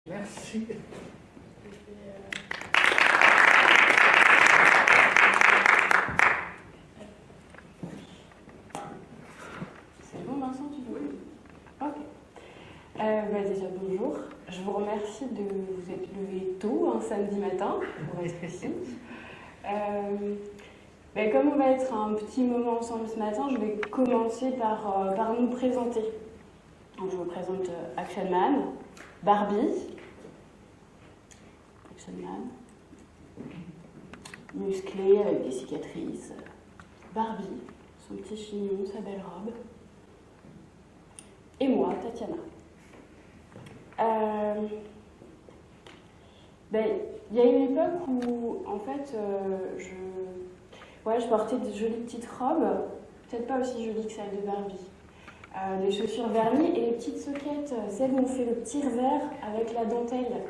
Merci. C'est bon, Vincent, tu veux? Ok. Déjà, bonjour. Je vous remercie de vous être levé tôt, un samedi matin, pour être ici. Comme on va être un petit moment ensemble ce matin, je vais commencer par nous présenter. Donc, je vous présente Action Man, Barbie, Action Man, musclé avec des cicatrices, Barbie, son petit chignon, sa belle robe, et moi, Tatiana. Il y a une époque où, en fait, je portais de jolies petites robes, peut-être pas aussi jolies que celles de Barbie. Des chaussures vernies et les petites soquettes, celles où on fait le petit revers avec la dentelle.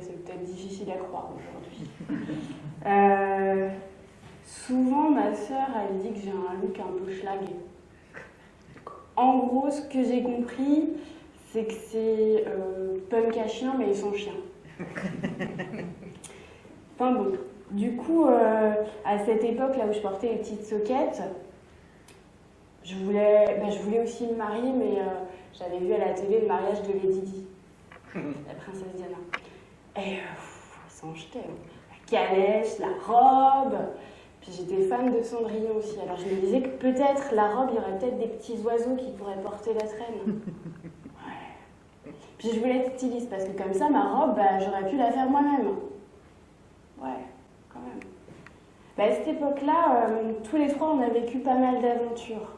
C'est peut-être difficile à croire aujourd'hui. Souvent, ma sœur, elle dit que j'ai un look un peu schlag. En gros, ce que j'ai compris, c'est que c'est punk à chien, mais sans chien. Enfin bon, du coup, à cette époque-là où je portais les petites soquettes, je voulais aussi me marier, mais j'avais vu à la télé le mariage de Lady Di, la princesse Diana. Et ça en jetait, hein. La calèche, la robe. Puis j'étais fan de Cendrillon aussi. Alors je me disais que peut-être la robe, il y aurait peut-être des petits oiseaux qui pourraient porter la traîne. Ouais. Puis je voulais être styliste parce que comme ça, ma robe, j'aurais pu la faire moi-même. Ouais, quand même. À cette époque-là, tous les trois, on a vécu pas mal d'aventures.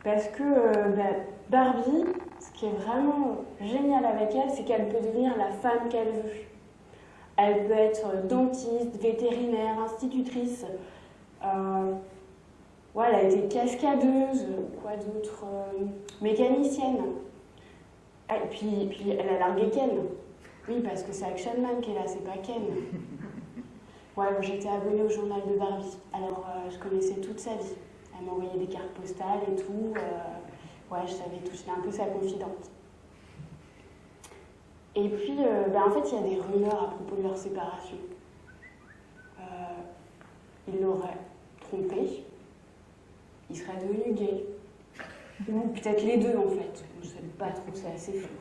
Parce que Barbie, ce qui est vraiment génial avec elle, c'est qu'elle peut devenir la femme qu'elle veut. Elle peut être dentiste, vétérinaire, institutrice. Elle a été cascadeuse, quoi d'autre, mécanicienne. Et puis elle a largué Ken. Oui, parce que c'est Action Man qui est là, c'est pas Ken. J'étais abonnée au journal de Barbie, alors je connaissais toute sa vie. Elle m'envoyait des cartes postales et tout. Je savais tout, j'étais un peu sa confidente. Et puis, en fait, il y a des rumeurs à propos de leur séparation. Il l'aurait trompé, il serait devenu gay. Ou peut-être les deux, en fait. Je ne sais pas trop, c'est assez flou.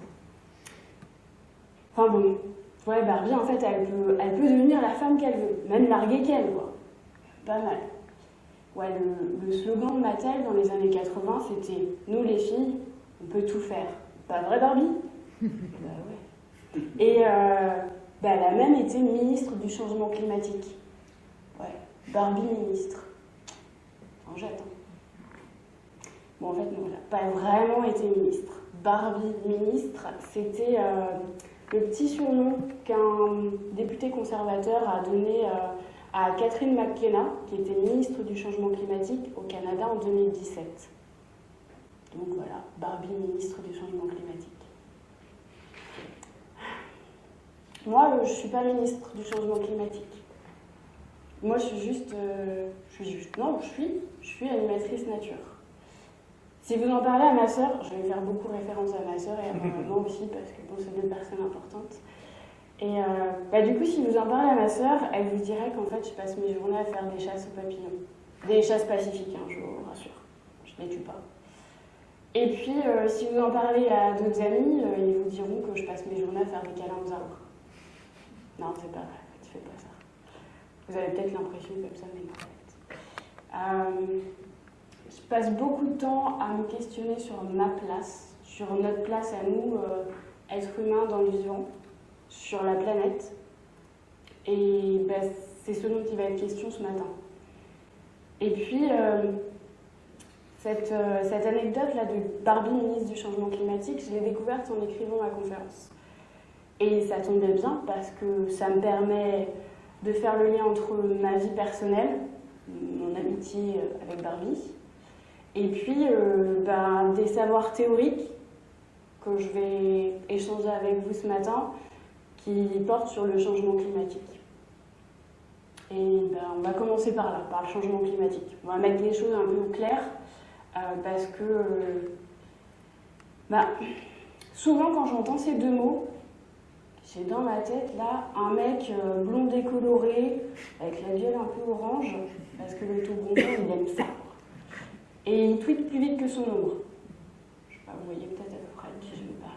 Enfin bon, Barbie, en fait, elle peut devenir la femme qu'elle veut, même larguer qu'elle, quoi. Pas mal. Le slogan de Mattel dans les années 80, c'était « Nous, les filles, on peut tout faire. » Pas vrai, Barbie? Ouais. Et elle a même été ministre du changement climatique. Barbie ministre. En jette. Bon, en fait, non, elle n'a pas vraiment été ministre. Barbie ministre, c'était le petit surnom qu'un député conservateur a donné à Catherine McKenna, qui était ministre du changement climatique au Canada en 2017. Donc voilà, Barbie ministre du changement climatique. Moi, je ne suis pas ministre du changement climatique. Moi, je suis animatrice nature. Si vous en parlez à ma sœur, je vais faire beaucoup référence à ma sœur et à ma maman aussi, parce que c'est deux personnes importantes. Et du coup, si vous en parlez à ma sœur, elle vous dirait qu'en fait, je passe mes journées à faire des chasses aux papillons. Des chasses pacifiques, je vous rassure. Je ne les tue pas. Et puis, si vous en parlez à d'autres amis, ils vous diront que je passe mes journées à faire des câlins aux arbres. Non, c'est pas vrai, tu fais pas ça. Vous avez peut-être l'impression comme ça, mais non, en fait. Je passe beaucoup de temps à me questionner sur ma place, sur notre place à nous, êtres humains dans le vivant, sur la planète. Et c'est ce dont il va être question ce matin. Et puis, cette anecdote-là de Barbie, ministre du changement climatique, je l'ai découverte en écrivant ma conférence. Et ça tombait bien parce que ça me permet de faire le lien entre ma vie personnelle, mon amitié avec Barbie, et puis des savoirs théoriques que je vais échanger avec vous ce matin qui portent sur le changement climatique. Et on va commencer par là, par le changement climatique. On va mettre les choses un peu au clair parce que Bah, souvent, quand j'entends ces deux mots, j'ai dans ma tête, là, un mec blond décoloré, avec la gueule un peu orange, parce que le toboggan, il aime ça. Et il tweete plus vite que son ombre. Je sais pas, vous voyez peut-être à peu près de qui je me parle.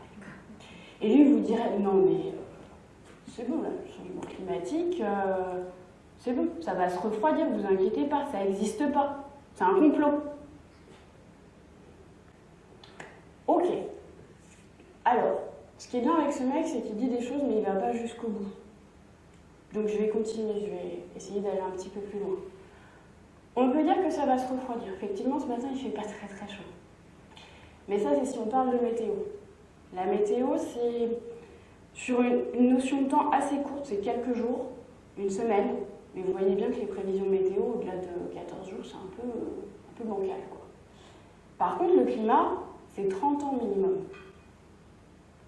Et lui, il vous dirait, non mais, c'est bon, là, le changement climatique, c'est bon, ça va se refroidir, vous inquiétez pas, ça n'existe pas. C'est un complot. Ok. Alors, ce qui est bien avec ce mec, c'est qu'il dit des choses, mais il va pas jusqu'au bout. Donc je vais continuer, je vais essayer d'aller un petit peu plus loin. On peut dire que ça va se refroidir. Effectivement, ce matin, il fait pas très très chaud. Mais ça, c'est si on parle de météo. La météo, c'est sur une notion de temps assez courte, c'est quelques jours, une semaine. Mais vous voyez bien que les prévisions météo, au-delà de 14 jours, c'est un peu bancal, quoi. Par contre, le climat, c'est 30 ans minimum.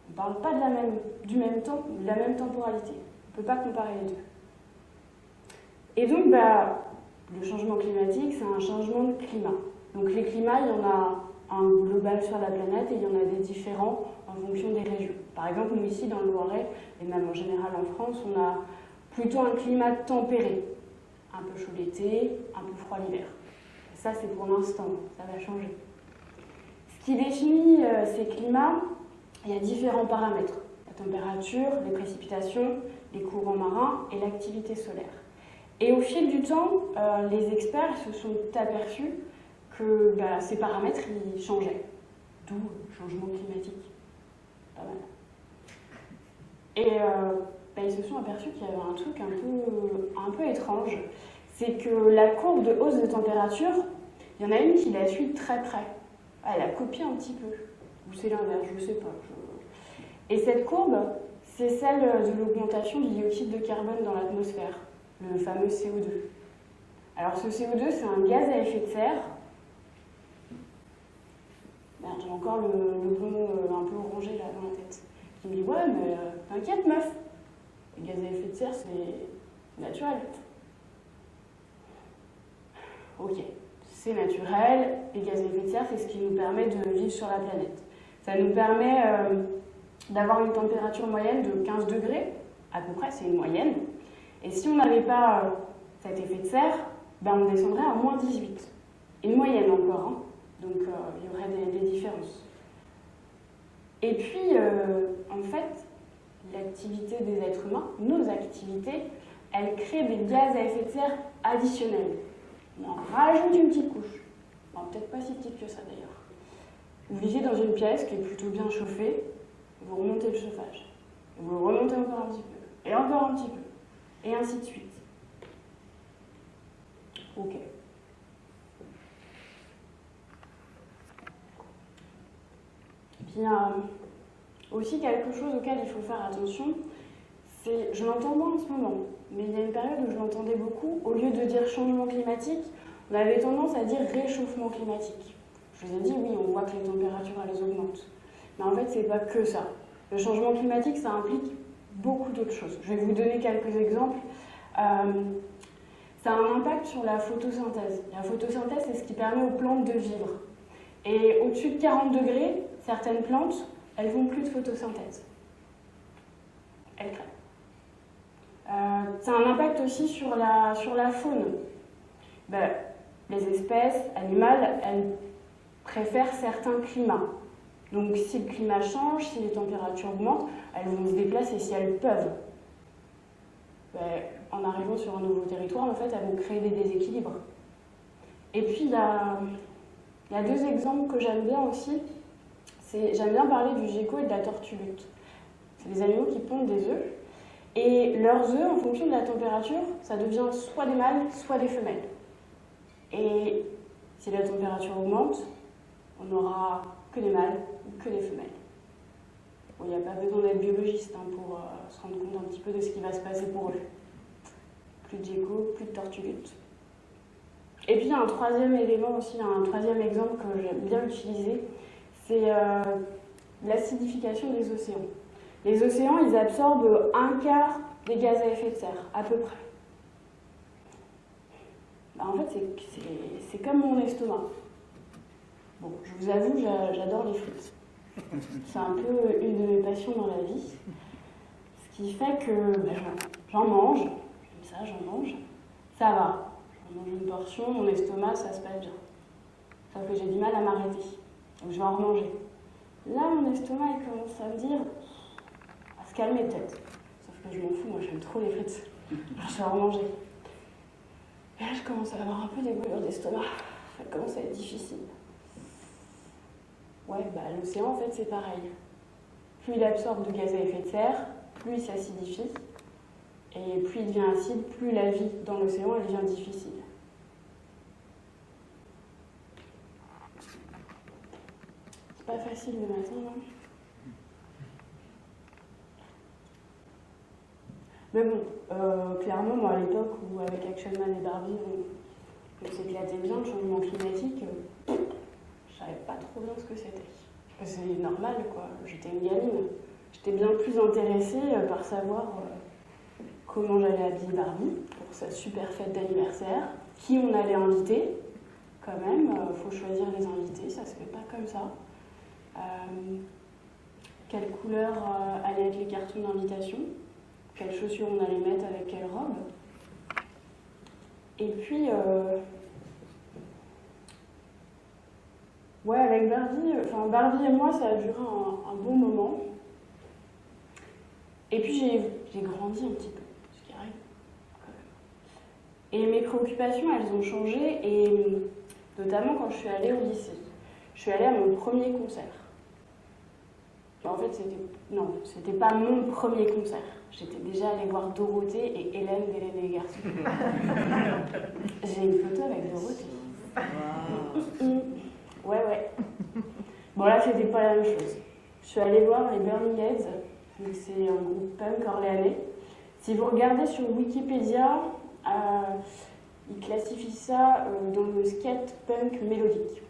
On ne parle pas de du même temps, de la même temporalité. On ne peut pas comparer les deux. Et donc, le changement climatique, c'est un changement de climat. Donc les climats, il y en a un global sur la planète et il y en a des différents en fonction des régions. Par exemple, nous ici, dans le Loiret, et même en général en France, on a plutôt un climat tempéré. Un peu chaud l'été, un peu froid l'hiver. Ça, c'est pour l'instant, ça va changer. Ce qui définit ces climats, il y a différents paramètres. La température, les précipitations, les courants marins et l'activité solaire. Et au fil du temps, les experts se sont aperçus que ces paramètres ils changeaient. D'où le changement climatique. Pas mal. Et ils se sont aperçus qu'il y avait un truc un peu étrange. C'est que la courbe de hausse de température, il y en a une qui la suit très près. Elle a copié un petit peu. Ou c'est l'inverse, je ne sais pas. Et cette courbe, c'est celle de l'augmentation du dioxyde de carbone dans l'atmosphère, le fameux CO2. Alors ce CO2, c'est un gaz à effet de serre. Merde, j'ai encore le blond un peu orangé là dans la tête. Qui me dit, ouais, mais t'inquiète meuf, le gaz à effet de serre, c'est naturel. Ok, c'est naturel, les gaz à effet de serre, c'est ce qui nous permet de vivre sur la planète. Ça nous permet d'avoir une température moyenne de 15 degrés, à peu près, c'est une moyenne. Et si on n'avait pas cet effet de serre, on descendrait à moins 18. Une moyenne encore, hein. Donc il y aurait des différences. Et puis, en fait, l'activité des êtres humains, nos activités, elles créent des gaz à effet de serre additionnels. On en rajoute une petite couche. Bon, peut-être pas si petite que ça d'ailleurs. Vous vivez dans une pièce qui est plutôt bien chauffée, vous remontez le chauffage. Vous le remontez encore un petit peu, et encore un petit peu, et ainsi de suite. Ok. Puis, aussi quelque chose auquel il faut faire attention, c'est, je l'entends moins en ce moment, mais il y a une période où je l'entendais beaucoup, au lieu de dire changement climatique, on avait tendance à dire réchauffement climatique. Je vous ai dit, oui, on voit que les températures, elles augmentent. Mais en fait, c'est pas que ça. Le changement climatique, ça implique beaucoup d'autres choses. Je vais vous donner quelques exemples. Ça a un impact sur la photosynthèse. La photosynthèse, c'est ce qui permet aux plantes de vivre. Et au-dessus de 40 degrés, certaines plantes, elles font plus de photosynthèse. Elles crèvent. Ça a un impact aussi sur la faune. Les espèces animales, elles préfèrent certains climats. Donc si le climat change, si les températures augmentent, elles vont se déplacer si elles peuvent. En arrivant sur un nouveau territoire, en fait, elles vont créer des déséquilibres. Et puis, il y a deux exemples que j'aime bien aussi. J'aime bien parler du gecko et de la tortue lutte. C'est des animaux qui pondent des œufs. Et leurs œufs, en fonction de la température, ça devient soit des mâles, soit des femelles. Et si la température augmente, on n'aura que des mâles ou que des femelles. Bon, il n'y a pas besoin d'être biologiste pour se rendre compte un petit peu de ce qui va se passer pour eux. Plus de gecko, plus de tortue lutte. Et puis il y a un troisième élément aussi, un troisième exemple que j'aime bien utiliser, c'est l'acidification des océans. Les océans, ils absorbent un quart des gaz à effet de serre, à peu près. En fait, c'est comme mon estomac. Bon, je vous avoue, j'adore les frites. C'est un peu une de mes passions dans la vie. Ce qui fait que j'en mange, comme ça, j'en mange. Ça va. J'en mange une portion, mon estomac, ça se passe bien. Sauf que j'ai du mal à m'arrêter. Donc je vais en remanger. Là, mon estomac, il commence à me dire, à se calmer peut-être. Sauf que je m'en fous, moi j'aime trop les frites. Alors, je vais en remanger. Et là, je commence à avoir un peu des brûlures d'estomac. Ça commence à être difficile. Ouais, l'océan, en fait, c'est pareil. Plus il absorbe de gaz à effet de serre, plus il s'acidifie. Et plus il devient acide, plus la vie dans l'océan, elle devient difficile. C'est pas facile le matin, non ? Mais bon, clairement, moi, à l'époque où, avec Action Man et Barbie, on s'éclatait bien, le changement climatique, je savais pas trop bien ce que c'était. C'est normal, quoi. J'étais une gamine. J'étais bien plus intéressée par savoir comment j'allais habiller Barbie pour sa super fête d'anniversaire, qui on allait inviter, quand même. Faut choisir les invités, ça se fait pas comme ça. Quelle couleur allaient être les cartons d'invitation, quelles chaussures on allait mettre avec quelle robe. Et puis, ouais, avec Barbie et moi, ça a duré un bon moment. Et puis j'ai grandi un petit peu, ce qui arrive quand même. Et mes préoccupations, elles ont changé, et notamment quand je suis allée au lycée. Je suis allée à mon premier concert. En fait, c'était pas mon premier concert. J'étais déjà allée voir Dorothée et Hélène d'Hélène et les garçons. J'ai une photo avec Dorothée. Wow. Ouais. Bon, là, c'était pas la même chose. Je suis allée voir les Burning Heads. Donc, c'est un groupe punk orléanais. Si vous regardez sur Wikipédia, ils classifient ça dans le skate punk mélodique.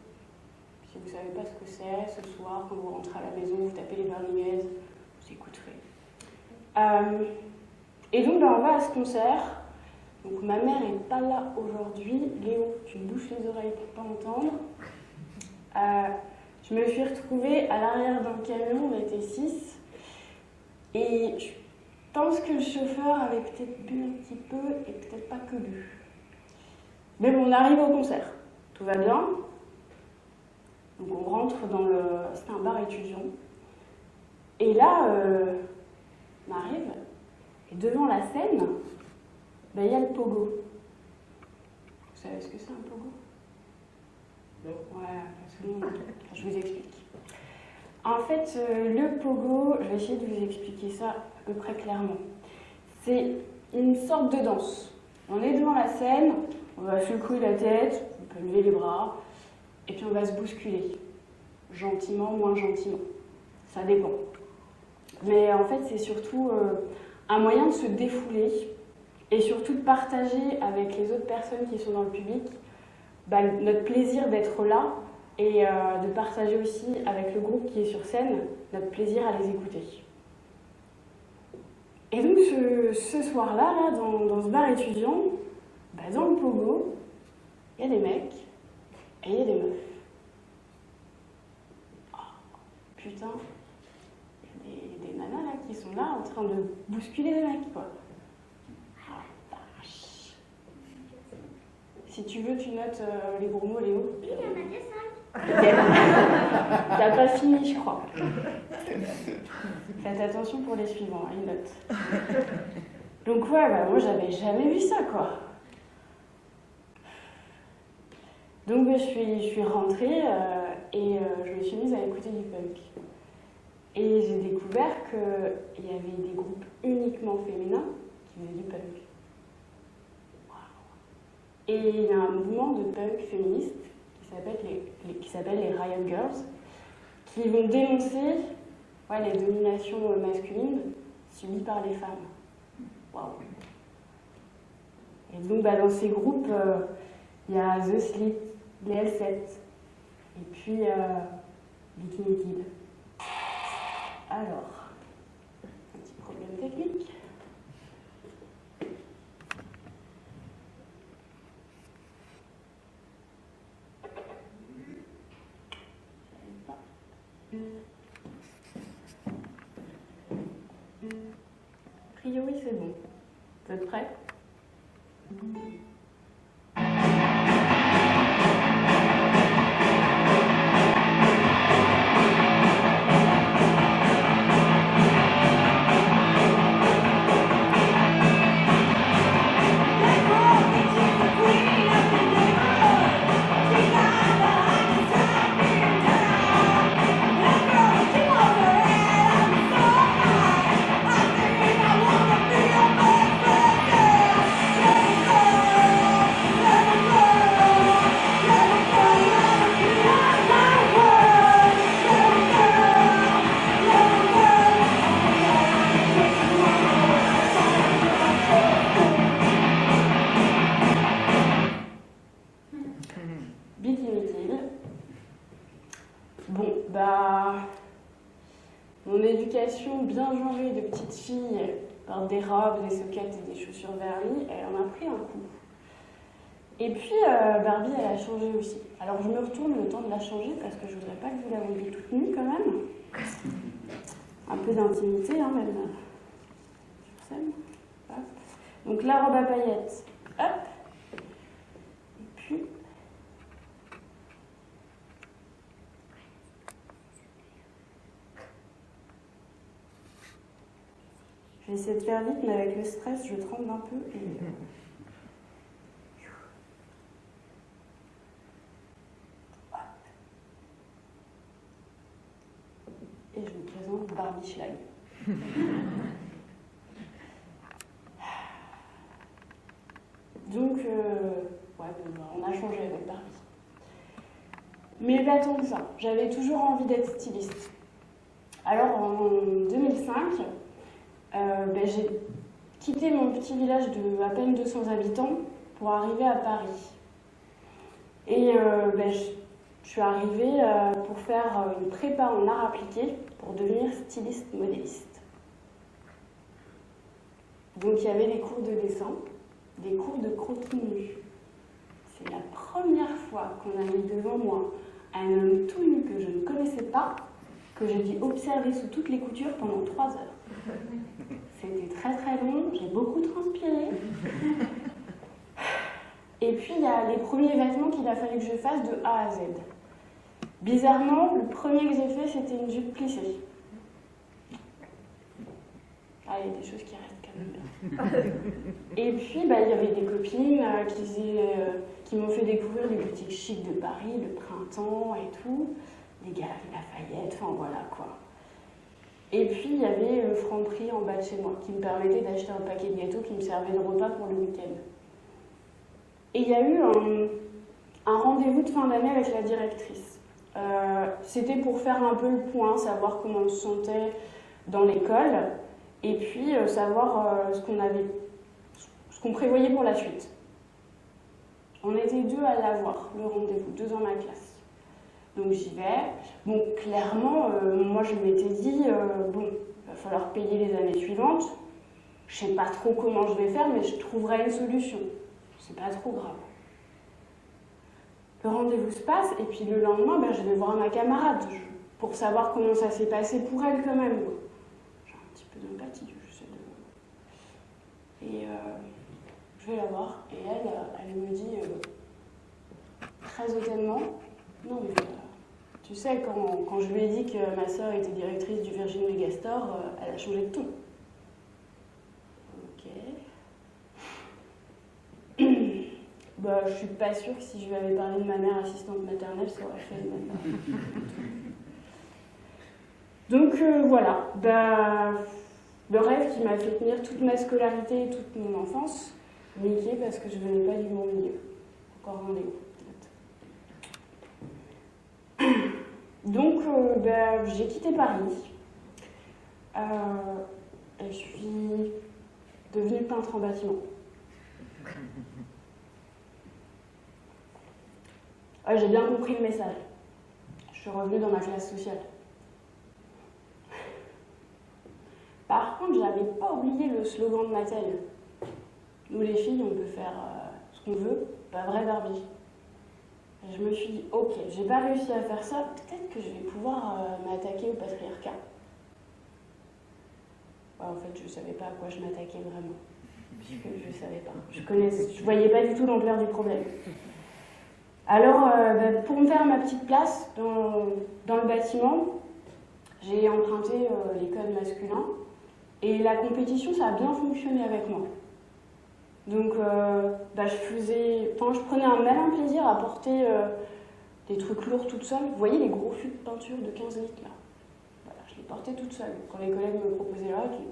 Si vous ne savez pas ce que c'est, ce soir, quand vous rentrez à la maison, vous tapez les Burning Heads, vous écouterez. Et donc, on va à ce concert. Donc, ma mère n'est pas là aujourd'hui. Léo, tu me bouches les oreilles pour ne pas entendre. Je me suis retrouvée à l'arrière d'un camion, on était 6. Et je pense que le chauffeur avait peut-être bu un petit peu et peut-être pas que bu. Mais bon, on arrive au concert. Tout va bien. Donc on rentre dans le... C'était un bar étudiant. Et là, on arrive. Et devant la scène, il y a le pogo. Vous savez ce que c'est un pogo ? Ouais, je vous explique. En fait, le pogo, je vais essayer de vous expliquer ça à peu près clairement. C'est une sorte de danse. On est devant la scène, on va secouer la tête, on peut lever les bras, et puis on va se bousculer. Gentiment, moins gentiment. Ça dépend. Mais en fait, c'est surtout un moyen de se défouler et surtout de partager avec les autres personnes qui sont dans le public notre plaisir d'être là et de partager aussi avec le groupe qui est sur scène notre plaisir à les écouter. Et donc ce soir-là, dans ce bar étudiant, dans le pogo, il y a des mecs et il y a des meufs. Oh, putain, il y a des nanas là qui sont là en train de bousculer les mecs, quoi. Si tu veux, tu notes les gros mots, Léo. Oui, il y en a des 5. T'as pas fini, je crois. Faites attention pour les suivants, ils notent. Donc ouais, moi j'avais jamais vu ça, quoi. Donc je suis rentrée et je me suis mise à écouter du punk. Et j'ai découvert qu'il y avait des groupes uniquement féminins qui faisaient du punk. Et il y a un mouvement de punk féministe qui s'appelle les Riot Girls, qui vont dénoncer les dominations masculines subies par les femmes. Waouh. Et donc dans ces groupes, il y a The Slit, les L7, et puis Bikini Kid. Alors, un petit problème technique. priori, c'est bon. Vous êtes prêts? Bikini Kill. Bon, mon éducation bien genrée de petite fille, par des robes, des soquettes et des chaussures vernies, elle en a pris un coup. Et puis, Barbie, elle a changé aussi. Alors, je me retourne le temps de la changer parce que je voudrais pas que vous la voyiez toute nue quand même. Un peu d'intimité, hein, même. Sur scène. Hop. Donc, la robe à paillettes. Hop. Et puis... je vais essayer de faire vite, mais avec le stress, je tremble un peu. Et je vous présente Barbie Schlag. Donc, on a changé avec Barbie. Mais pas tant que ça. J'avais toujours envie d'être styliste. Alors, en 2005, j'ai quitté mon petit village de à peine 200 habitants pour arriver à Paris. Et je suis arrivée pour faire une prépa en art appliqué pour devenir styliste modéliste. Donc il y avait des cours de dessin, des cours de croquis nu. C'est la première fois qu'on a mis devant moi un homme tout nu que je ne connaissais pas, que j'ai dû observer sous toutes les coutures pendant 3 heures. C'était très très long, j'ai beaucoup transpiré. Et puis il y a les premiers vêtements qu'il a fallu que je fasse de A à Z. Bizarrement, le premier que j'ai fait, c'était une jupe plissée. Ah, il y a des choses qui restent quand même bien. Et puis, il y avait des copines qui m'ont fait découvrir les boutiques chics de Paris, le printemps et tout, les galeries Lafayette, enfin voilà quoi. Et puis, il y avait le Franprix en bas de chez moi, qui me permettait d'acheter un paquet de gâteaux qui me servait de repas pour le week-end. Et il y a eu un rendez-vous de fin d'année avec la directrice. C'était pour faire un peu le point, savoir comment on se sentait dans l'école, et puis savoir ce qu'on prévoyait pour la suite. On était 2 à l'avoir, le rendez-vous, 2 dans ma classe. Donc j'y vais. Bon, clairement, moi je m'étais dit, il va falloir payer les années suivantes. Je sais pas trop comment je vais faire, mais je trouverai une solution. C'est pas trop grave. Le rendez-vous se passe, et puis le lendemain, je vais voir ma camarade pour savoir comment ça s'est passé pour elle quand même. J'ai un petit peu d'empathie, je sais. Et je vais la voir, et elle me dit très hautement, non mais tu sais, quand je lui ai dit que ma sœur était directrice du Virgin Megastore, elle a changé de ton. Ok. Je suis pas sûre que si je lui avais parlé de ma mère assistante maternelle, ça aurait fait le même. Donc voilà, le rêve qui m'a fait tenir toute ma scolarité et toute mon enfance, niqué parce que je venais pas du bon milieu. Encore rendez-vous. Donc j'ai quitté Paris. Et je suis devenue peintre en bâtiment. J'ai bien compris le message. Je suis revenue dans ma classe sociale. Par contre, j'avais pas oublié le slogan de Mattel. Nous les filles, on peut faire ce qu'on veut, pas vrai Barbie. Et je me suis dit, ok, j'ai pas réussi à faire ça, peut-être que je vais pouvoir m'attaquer au patriarcat. Ouais, En fait, je ne savais pas à quoi je m'attaquais vraiment. Puisque je ne savais pas. Je ne voyais pas du tout l'ampleur du problème. Alors, pour me faire ma petite place dans le bâtiment, j'ai emprunté les codes masculins. Et la compétition, ça a bien fonctionné avec moi. Donc, je prenais un malin plaisir à porter des trucs lourds toute seule. Vous voyez les gros fûts de peinture de 15 litres là? Voilà, je les portais toute seule. Quand les collègues me proposaient là, je dis,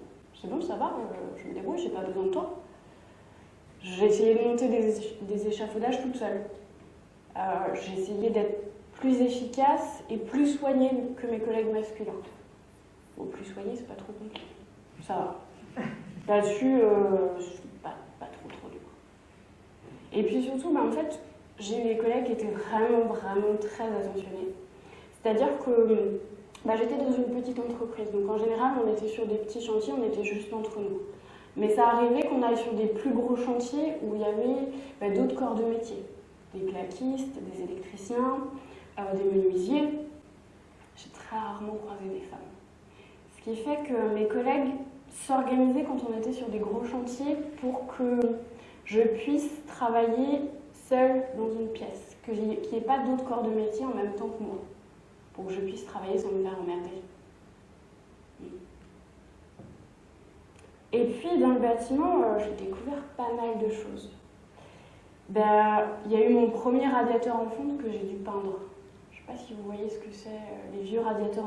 c'est bon, ça va, je me débrouille, j'ai pas besoin de toi. J'ai essayé de monter des échafaudages toute seule. J'ai essayé d'être plus efficace et plus soignée que mes collègues masculins. Bon, plus soignée, c'est pas trop compliqué. Ça va. Là-dessus, pas trop dur. Et puis surtout, en fait, j'ai eu des collègues qui étaient vraiment très attentionnés. C'est-à-dire que j'étais dans une petite entreprise, donc en général, on était sur des petits chantiers, on était juste entre nous. Mais ça arrivait qu'on aille sur des plus gros chantiers où il y avait d'autres corps de métier. Des plaquistes, des électriciens, des menuisiers. J'ai très rarement croisé des femmes. Ce qui fait que mes collègues s'organisaient quand on était sur des gros chantiers pour que je puisse travailler seule dans une pièce, qu'il n'y ait pas d'autres corps de métier en même temps que moi, pour que je puisse travailler sans me faire emmerder. Et puis dans le bâtiment, j'ai découvert pas mal de choses. Il y a eu mon premier radiateur en fonte que j'ai dû peindre. Je ne sais pas si vous voyez ce que c'est, les vieux radiateurs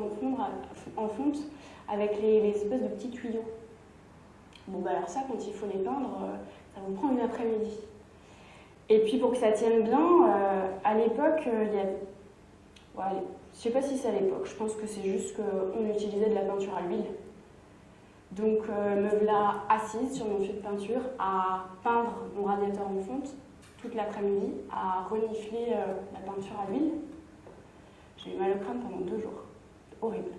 en fonte avec les espèces de petits tuyaux. Alors ça, quand il faut les peindre, ça vous prend une après-midi. Et puis pour que ça tienne bien, à l'époque, il y avait... je ne sais pas si c'est à l'époque, je pense que c'est juste qu'on utilisait de la peinture à l'huile. Donc me voilà assise sur mon fût de peinture à peindre mon radiateur en fonte toute l'après-midi, à renifler la peinture à l'huile. J'ai eu mal au crâne pendant 2 jours. Horrible.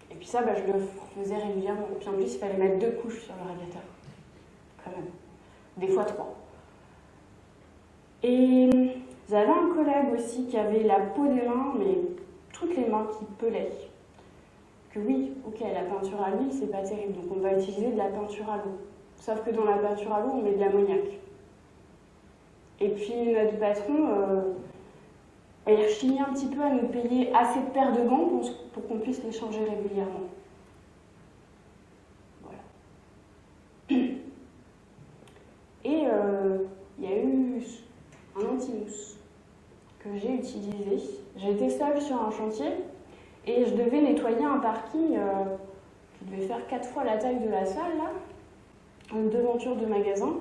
Et puis ça, je le faisais régulièrement. Puis en plus, il fallait mettre 2 couches sur le radiateur. Quand même. Des fois 3. Et j'avais un collègue aussi qui avait la peau des mains, mais toutes les mains qui pelaient. Que oui, ok, la peinture à l'huile, c'est pas terrible, donc on va utiliser de la peinture à l'eau. Sauf que dans la peinture à l'eau, on met de l'ammoniac. Et puis notre patron, il rechignait un petit peu à nous payer assez de paires de gants pour qu'on puisse les changer régulièrement. Voilà. Et il y a eu un anti-mousse que j'ai utilisé. J'étais seule sur un chantier et je devais nettoyer un parking qui devait faire 4 fois la taille de la salle, là, une devanture de magasin.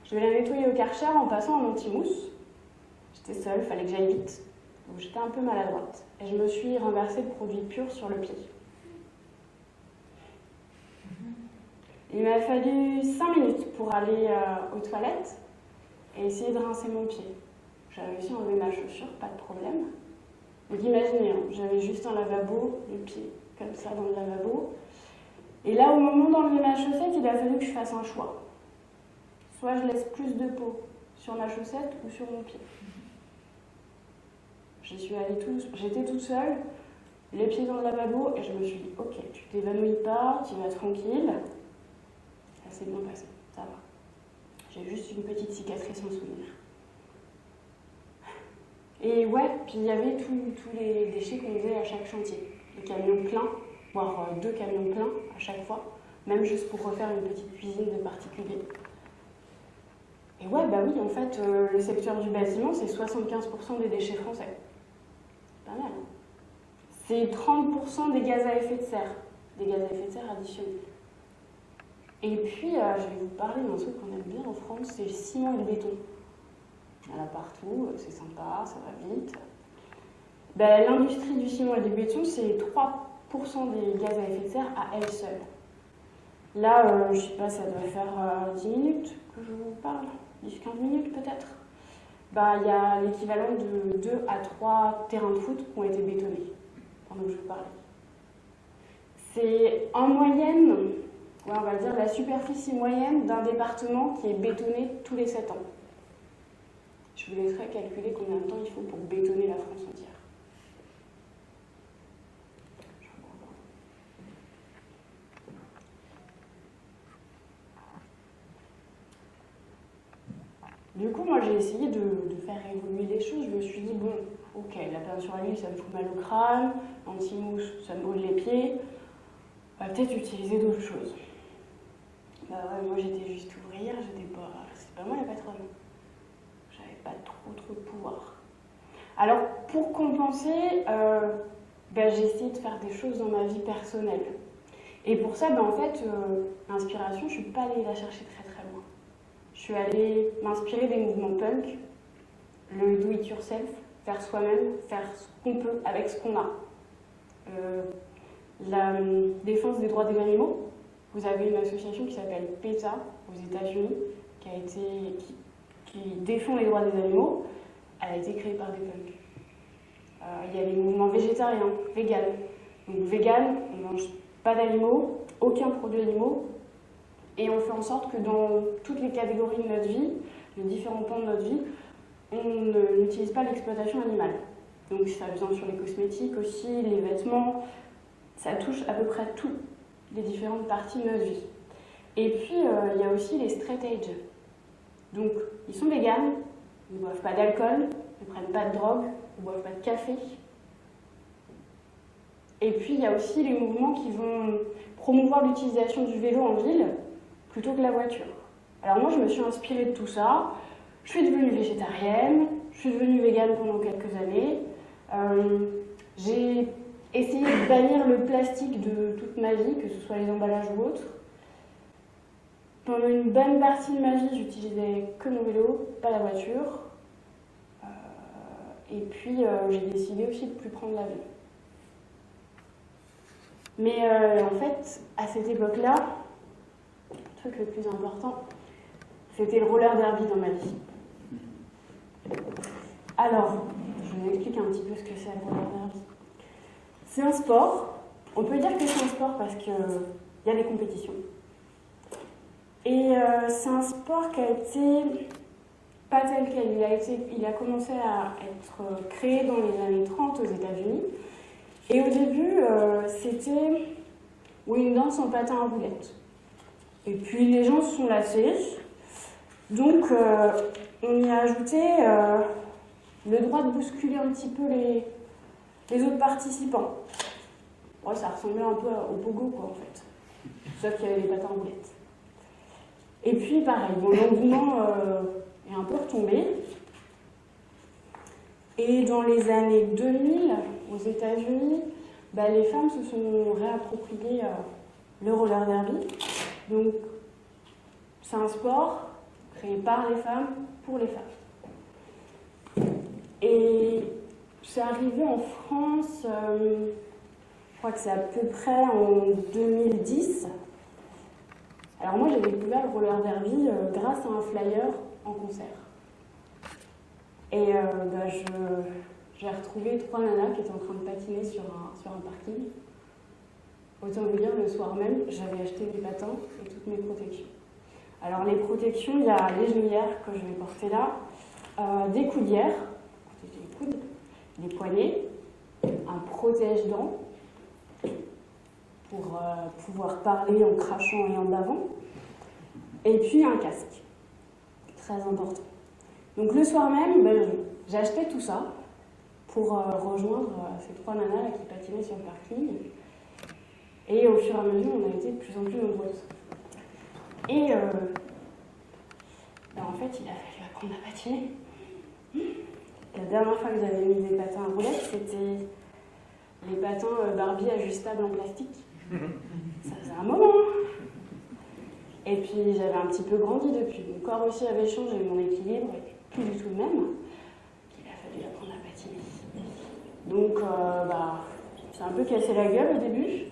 Je devais la nettoyer au Karcher en passant en anti-mousse. J'étais seule, il fallait que j'aille vite. Donc j'étais un peu maladroite. Et je me suis renversé le produit pur sur le pied. Il m'a fallu 5 minutes pour aller aux toilettes et essayer de rincer mon pied. J'ai réussi à enlever ma chaussure, pas de problème. Donc imaginez, j'avais juste un lavabo, le pied comme ça dans le lavabo. Et là, au moment d'enlever ma chaussette, il a fallu que je fasse un choix. Soit je laisse plus de peau sur ma chaussette ou sur mon pied. J'étais toute seule, les pieds dans le lavabo, et je me suis dit, ok, tu t'évanouis pas, tu vas tranquille. Ça s'est bien passé, ça va. J'ai juste une petite cicatrice en souvenir. Et ouais, puis il y avait tous les déchets qu'on faisait à chaque chantier. Les camions pleins, voire 2 camions pleins à chaque fois, même juste pour refaire une petite cuisine de particulier. Et ouais, oui, en fait, le secteur du bâtiment, c'est 75% des déchets français. C'est pas mal. C'est 30% des gaz à effet de serre, des gaz à effet de serre additionnels. Et puis, je vais vous parler d'un truc qu'on aime bien en France, c'est le ciment et le béton. Il y en a partout, c'est sympa, ça va vite. L'industrie du ciment et du béton, c'est 3% des gaz à effet de serre à elle seule. Là, je sais pas, ça doit faire 10 minutes que je vous parle, 10-15 minutes peut-être. Il y a l'équivalent de 2 à 3 terrains de foot qui ont été bétonnés pendant que je vous parlais. C'est en moyenne, on va dire la superficie moyenne d'un département qui est bétonné tous les 7 ans. Je vous laisserai calculer combien de temps il faut pour bétonner la France entière. Du coup, moi, j'ai essayé de faire évoluer les choses. Je me suis dit, bon, ok, la peinture à l'huile, ça me fout mal au crâne, anti-mouche, ça me brûle les pieds. On va peut-être utiliser d'autres choses. Bah ouais, moi, j'étais juste ouvrière, c'est pas moi la patronne. J'avais pas trop de pouvoir. Alors, pour compenser, j'ai essayé de faire des choses dans ma vie personnelle. Et pour ça, en fait, l'inspiration, je ne suis pas allée la chercher très loin. Je suis allée m'inspirer des mouvements punk, le do it yourself, faire soi-même, faire ce qu'on peut avec ce qu'on a. La défense des droits des animaux. Vous avez une association qui s'appelle PETA aux États-Unis, qui défend les droits des animaux. Elle a été créée par des punks. Il y a les mouvements végétariens, vegan. Donc vegan, on ne mange pas d'animaux, aucun produit animaux, et on fait en sorte que dans toutes les catégories de notre vie, les différents pans de notre vie, on n'utilise pas l'exploitation animale. Donc ça vient sur les cosmétiques aussi, les vêtements, ça touche à peu près toutes les différentes parties de notre vie. Et puis il y a aussi les straight edge. Donc ils sont véganes, ils ne boivent pas d'alcool, ils ne prennent pas de drogue, ils ne boivent pas de café. Et puis il y a aussi les mouvements qui vont promouvoir l'utilisation du vélo en ville plutôt que la voiture. Alors moi je me suis inspirée de tout ça, je suis devenue végétarienne, je suis devenue végane pendant quelques années, j'ai essayé de bannir le plastique de toute ma vie, que ce soit les emballages ou autres. Pendant une bonne partie de ma vie, j'utilisais que mon vélo, pas la voiture. Et puis j'ai décidé aussi de ne plus prendre l'avion. Mais en fait, à cette époque-là, le truc le plus important, c'était le roller derby dans ma vie. Alors, je vous explique un petit peu ce que c'est le roller derby. C'est un sport, on peut dire que c'est un sport parce qu'il y a des compétitions. Et c'est un sport qui a été pas tel quel. Il a commencé à être créé dans les années 30 aux États-Unis. Et au début, c'était une danse en patin à roulettes. Et puis les gens se sont lassés. Donc on y a ajouté le droit de bousculer un petit peu les autres participants. Ouais, ça ressemblait un peu au pogo, quoi, en fait. Sauf qu'il y avait les patins à roulettes. Et puis pareil, l'engouement est un peu retombé. Et dans les années 2000, aux États-Unis, les femmes se sont réappropriées le roller derby. Donc, c'est un sport créé par les femmes, pour les femmes. Et c'est arrivé en France, je crois que c'est à peu près en 2010. Alors moi, j'ai découvert le roller derby grâce à un flyer en concert. Et j'ai retrouvé 3 nanas qui étaient en train de patiner sur un parking. Autant vous dire, le soir même, j'avais acheté des patins et toutes mes protections. Alors les protections, il y a les genouillères que je vais porter là, des coudières, des coudes, des poignets, un protège-dents pour pouvoir parler en crachant et en bavant, et puis un casque, très important. Donc le soir même, j'ai acheté tout ça pour rejoindre ces 3 nanas qui patinaient sur le parking. Et au fur et à mesure, on a été de plus en plus nombreuses. Et en fait, il a fallu apprendre à patiner. La dernière fois que j'avais mis des patins à roulettes, c'était les patins Barbie ajustables en plastique. Ça faisait un moment. Et puis j'avais un petit peu grandi depuis. Mon corps aussi avait changé, mon équilibre était plus du tout le même. Il a fallu apprendre à patiner. Donc, c'est un peu cassé la gueule au début.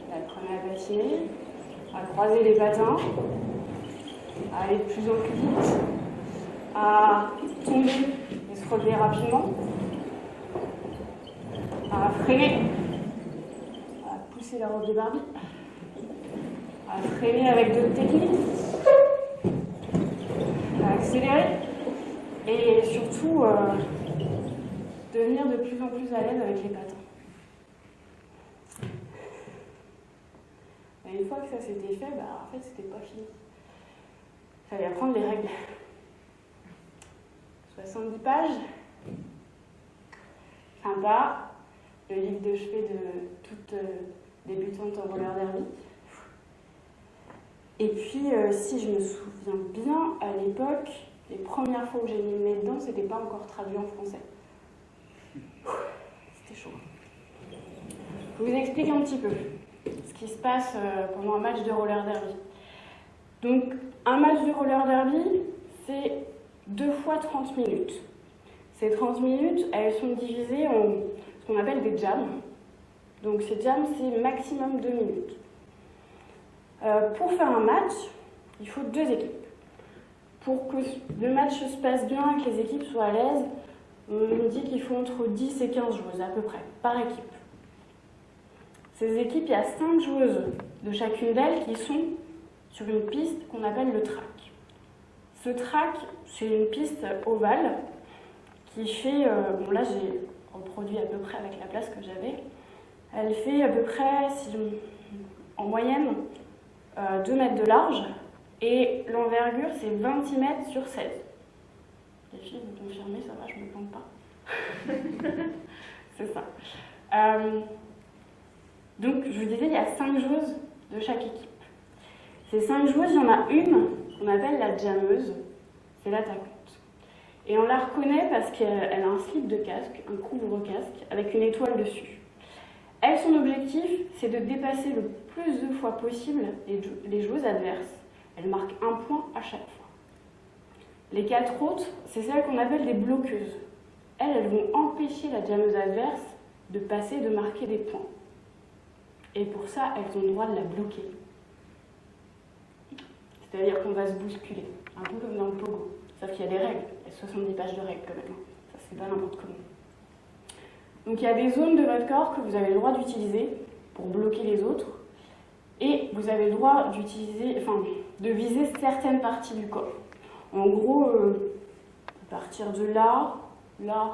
J'apprenais à patiner, à croiser les patins, à aller de plus en plus vite, à tomber et se relever rapidement, à freiner, à pousser la robe de Barbie, à freiner avec d'autres techniques, à accélérer et surtout devenir de plus en plus à l'aise avec les patins. Et une fois que ça s'était fait, en fait, c'était pas fini. Il fallait apprendre les règles. 70 pages. Sympa. Le livre de chevet de toute débutante en roller derby. Et puis, si je me souviens bien, à l'époque, les premières fois où j'ai mis le nez dedans, c'était pas encore traduit en français. C'était chaud. Je vous explique un petit peu ce qui se passe pendant un match de roller derby. Donc, un match de roller derby, c'est 2 fois 30 minutes. Ces 30 minutes, elles sont divisées en ce qu'on appelle des jams. Donc, ces jams, c'est maximum 2 minutes. Pour faire un match, il faut 2 équipes. Pour que le match se passe bien et que les équipes soient à l'aise, on dit qu'il faut entre 10 et 15 joueuses à peu près, par équipe. Ces équipes, il y a 5 joueuses de chacune d'elles qui sont sur une piste qu'on appelle le track. Ce track, c'est une piste ovale qui fait, bon là j'ai reproduit à peu près avec la place que j'avais, elle fait à peu près, en moyenne, 2 mètres de large et l'envergure c'est 20 mètres sur 16. Les filles, vous confirmez, ça va, je ne me plante pas. C'est ça. Donc, je vous disais, il y a 5 joueuses de chaque équipe. Ces 5 joueuses, il y en a une qu'on appelle la jammeuse, c'est l'attaquante. Et on la reconnaît parce qu'elle a un slip de casque, un couvre-casque, avec une étoile dessus. Elle, son objectif, c'est de dépasser le plus de fois possible les joueuses adverses. Elle marque 1 point à chaque fois. Les 4 autres, c'est celles qu'on appelle des bloqueuses. Elles vont empêcher la jammeuse adverse de passer, de marquer des points. Et pour ça, elles ont le droit de la bloquer. C'est-à-dire qu'on va se bousculer, un peu comme dans le pogo. Sauf qu'il y a des règles, il y a 70 pages de règles quand même. Ça, c'est pas n'importe comment. Donc il y a des zones de votre corps que vous avez le droit d'utiliser pour bloquer les autres. Et vous avez le droit de viser certaines parties du corps. En gros, à partir de là, là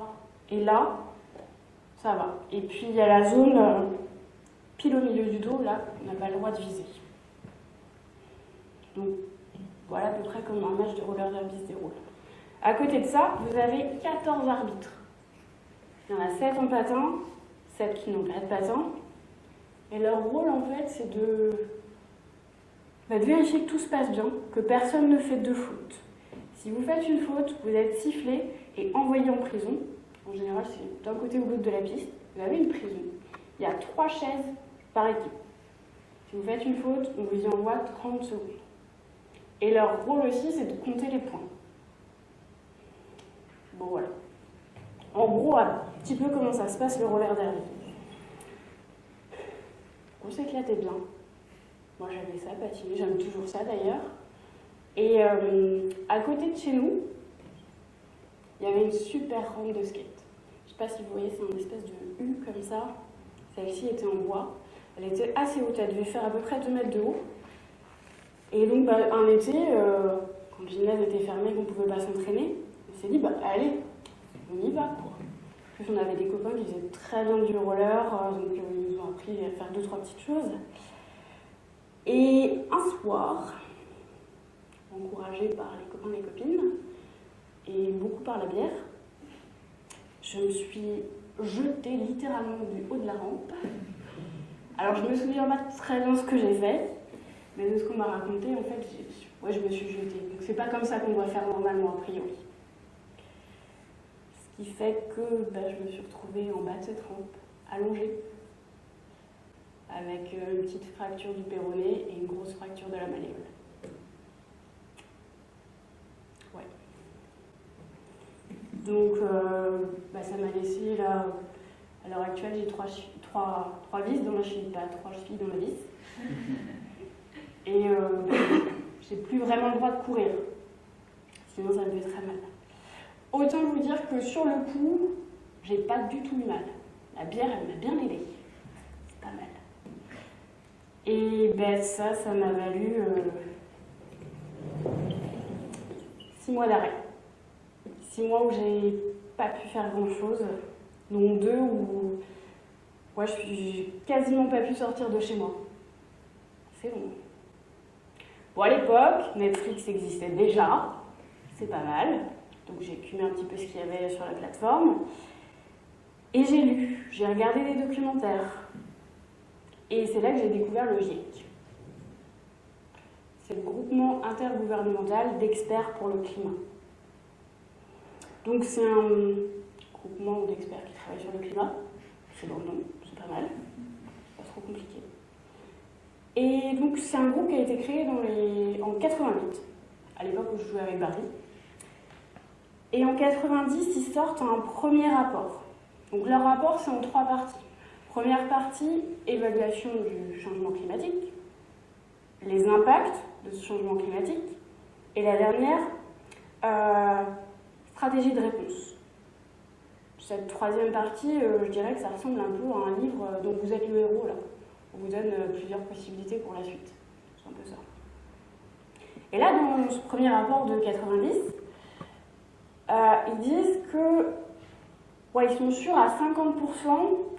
et là, ça va. Et puis il y a la zone pile au milieu du dos, là, on n'a pas le droit de viser. Donc voilà à peu près comment un match de roller derby se déroule. À côté de ça, vous avez 14 arbitres. Il y en a 7 en patin, 7 qui n'ont pas de patin. Et leur rôle, en fait, c'est de vérifier que tout se passe bien, que personne ne fait de faute. Si vous faites une faute, vous êtes sifflé et envoyé en prison. En général, c'est d'un côté ou l'autre de la piste. Vous avez une prison. Il y a 3 chaises par équipe. Si vous faites une faute, on vous y envoie 30 secondes. Et leur rôle aussi, c'est de compter les points. Bon, voilà. En gros, un petit peu comment ça se passe le roller derby. On s'éclatait bien. Moi, j'avais ça, patiner. J'aime toujours ça, d'ailleurs. Et à côté de chez nous, il y avait une super rampe de skate. Je ne sais pas si vous voyez, c'est une espèce de U comme ça. Celle-ci était en bois. Elle était assez haute, elle devait faire à peu près 2 mètres de haut. Et donc, un été, quand le gymnase était fermé, qu'on ne pouvait pas s'entraîner, on s'est dit, allez, on y va, quoi. En plus, on avait des copains qui faisaient très bien du roller, donc ils nous ont appris à faire 2-3 petites choses. Et un soir, encouragée par les copains et les copines, et beaucoup par la bière, je me suis jetée littéralement du haut de la rampe. Alors, je me souviens pas très bien ce que j'ai fait, mais de ce qu'on m'a raconté, en fait, je me suis jetée. Donc, c'est pas comme ça qu'on doit faire normalement, a priori. Ce qui fait que je me suis retrouvée en bas de cette rampe, allongée, avec une petite fracture du péroné et une grosse fracture de la malléole. Ouais. Donc, ça m'a laissé, là, à l'heure actuelle, j'ai 3 vis dans la cheville, pas 3 chevilles dans la vis. Et j'ai plus vraiment le droit de courir, sinon ça me fait très mal. Autant vous dire que sur le coup, j'ai pas du tout eu mal. La bière, elle m'a bien aidée. C'est pas mal. Et ça m'a valu 6 mois d'arrêt. 6 mois où j'ai pas pu faire grand chose, dont 2 où j'ai quasiment pas pu sortir de chez moi. C'est long. Bon, à l'époque, Netflix existait déjà, c'est pas mal. Donc j'ai écumé un petit peu ce qu'il y avait sur la plateforme. Et j'ai lu, j'ai regardé des documentaires. Et c'est là que j'ai découvert le GIEC. C'est le groupement intergouvernemental d'experts pour le climat. Donc c'est un groupement d'experts qui travaillent sur le climat. C'est dans le nom, c'est pas mal. C'est pas trop compliqué. Et donc c'est un groupe qui a été créé en 88, à l'époque où je jouais avec Barry. Et en 90, ils sortent un premier rapport. Donc leur rapport, c'est en 3 parties. Première partie, évaluation du changement climatique, les impacts de ce changement climatique, et la dernière, stratégie de réponse. Cette 3e partie, je dirais que ça ressemble un peu à un livre dont vous êtes le héros, là. On vous donne plusieurs possibilités pour la suite. C'est un peu ça. Et là, dans ce premier rapport de 90, ils disent que ils sont sûrs à 50%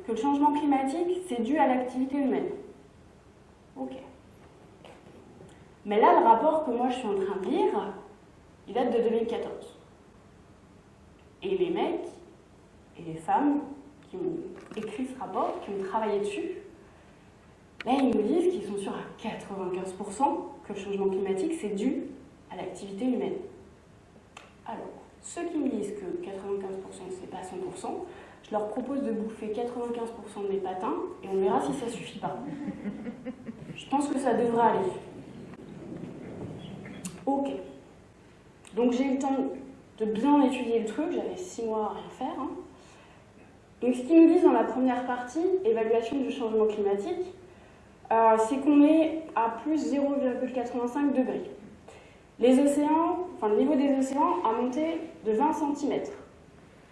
que le changement climatique, c'est dû à l'activité humaine. Ok. Mais là, le rapport que moi je suis en train de lire, il date de 2014. Et les mecs et les femmes qui ont écrit ce rapport, qui ont travaillé dessus, là, ils nous disent qu'ils sont sûrs à 95% que le changement climatique, c'est dû à l'activité humaine. Alors, ceux qui me disent que 95% c'est pas 100%, je leur propose de bouffer 95% de mes patins et on verra si ça suffit pas. Je pense que ça devrait aller. Ok. Donc j'ai eu le temps de bien étudier le truc, j'avais 6 mois à rien faire. Hein. Donc ce qu'ils nous disent dans la première partie, évaluation du changement climatique, c'est qu'on est à plus 0,85 degrés. Les océans, le niveau des océans a monté de 20 cm.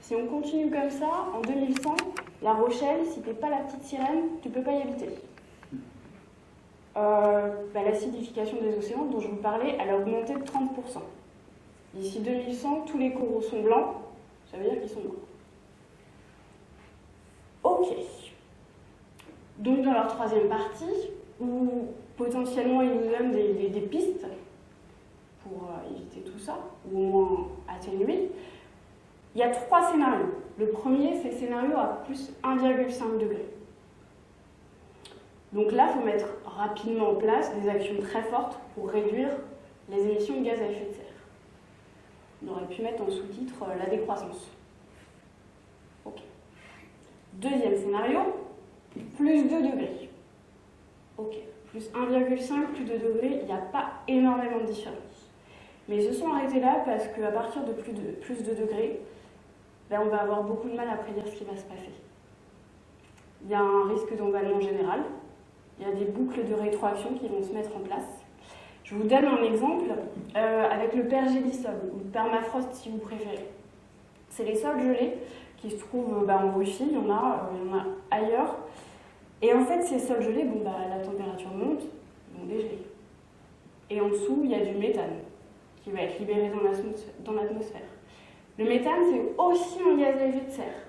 Si on continue comme ça, en 2100, La Rochelle, si t'es pas la petite sirène, tu peux pas y habiter. L'acidification des océans dont je vous parlais, elle a augmenté de 30%. D'ici 2100, tous les coraux sont blancs, ça veut dire qu'ils sont morts. Ok. Donc dans leur 3e partie, où potentiellement ils nous donnent des pistes pour éviter tout ça, ou au moins atténuer, il y a 3 scénarios. Le premier, c'est le scénario à plus 1,5 degré. Donc là, il faut mettre rapidement en place des actions très fortes pour réduire les émissions de gaz à effet de serre. On aurait pu mettre en sous-titre la décroissance. Ok. Deuxième scénario, plus 2 degrés. Ok. Plus 1,5, plus 2 degrés, il n'y a pas énormément de différence. Mais ils se sont arrêtés là parce qu'à partir de plus de degrés, on va avoir beaucoup de mal à prédire ce qui va se passer. Il y a un risque d'emballement général, il y a des boucles de rétroaction qui vont se mettre en place. Je vous donne un exemple avec le pergélisol, ou le permafrost si vous préférez. C'est les sols gelés qui se trouvent en Russie, il y en a ailleurs. Et en fait, ces sols gelés, la température monte, ils vont dégeler. Et en dessous, il y a du méthane qui va être libéré dans l'atmosphère. Le méthane, c'est aussi un gaz à effet de serre,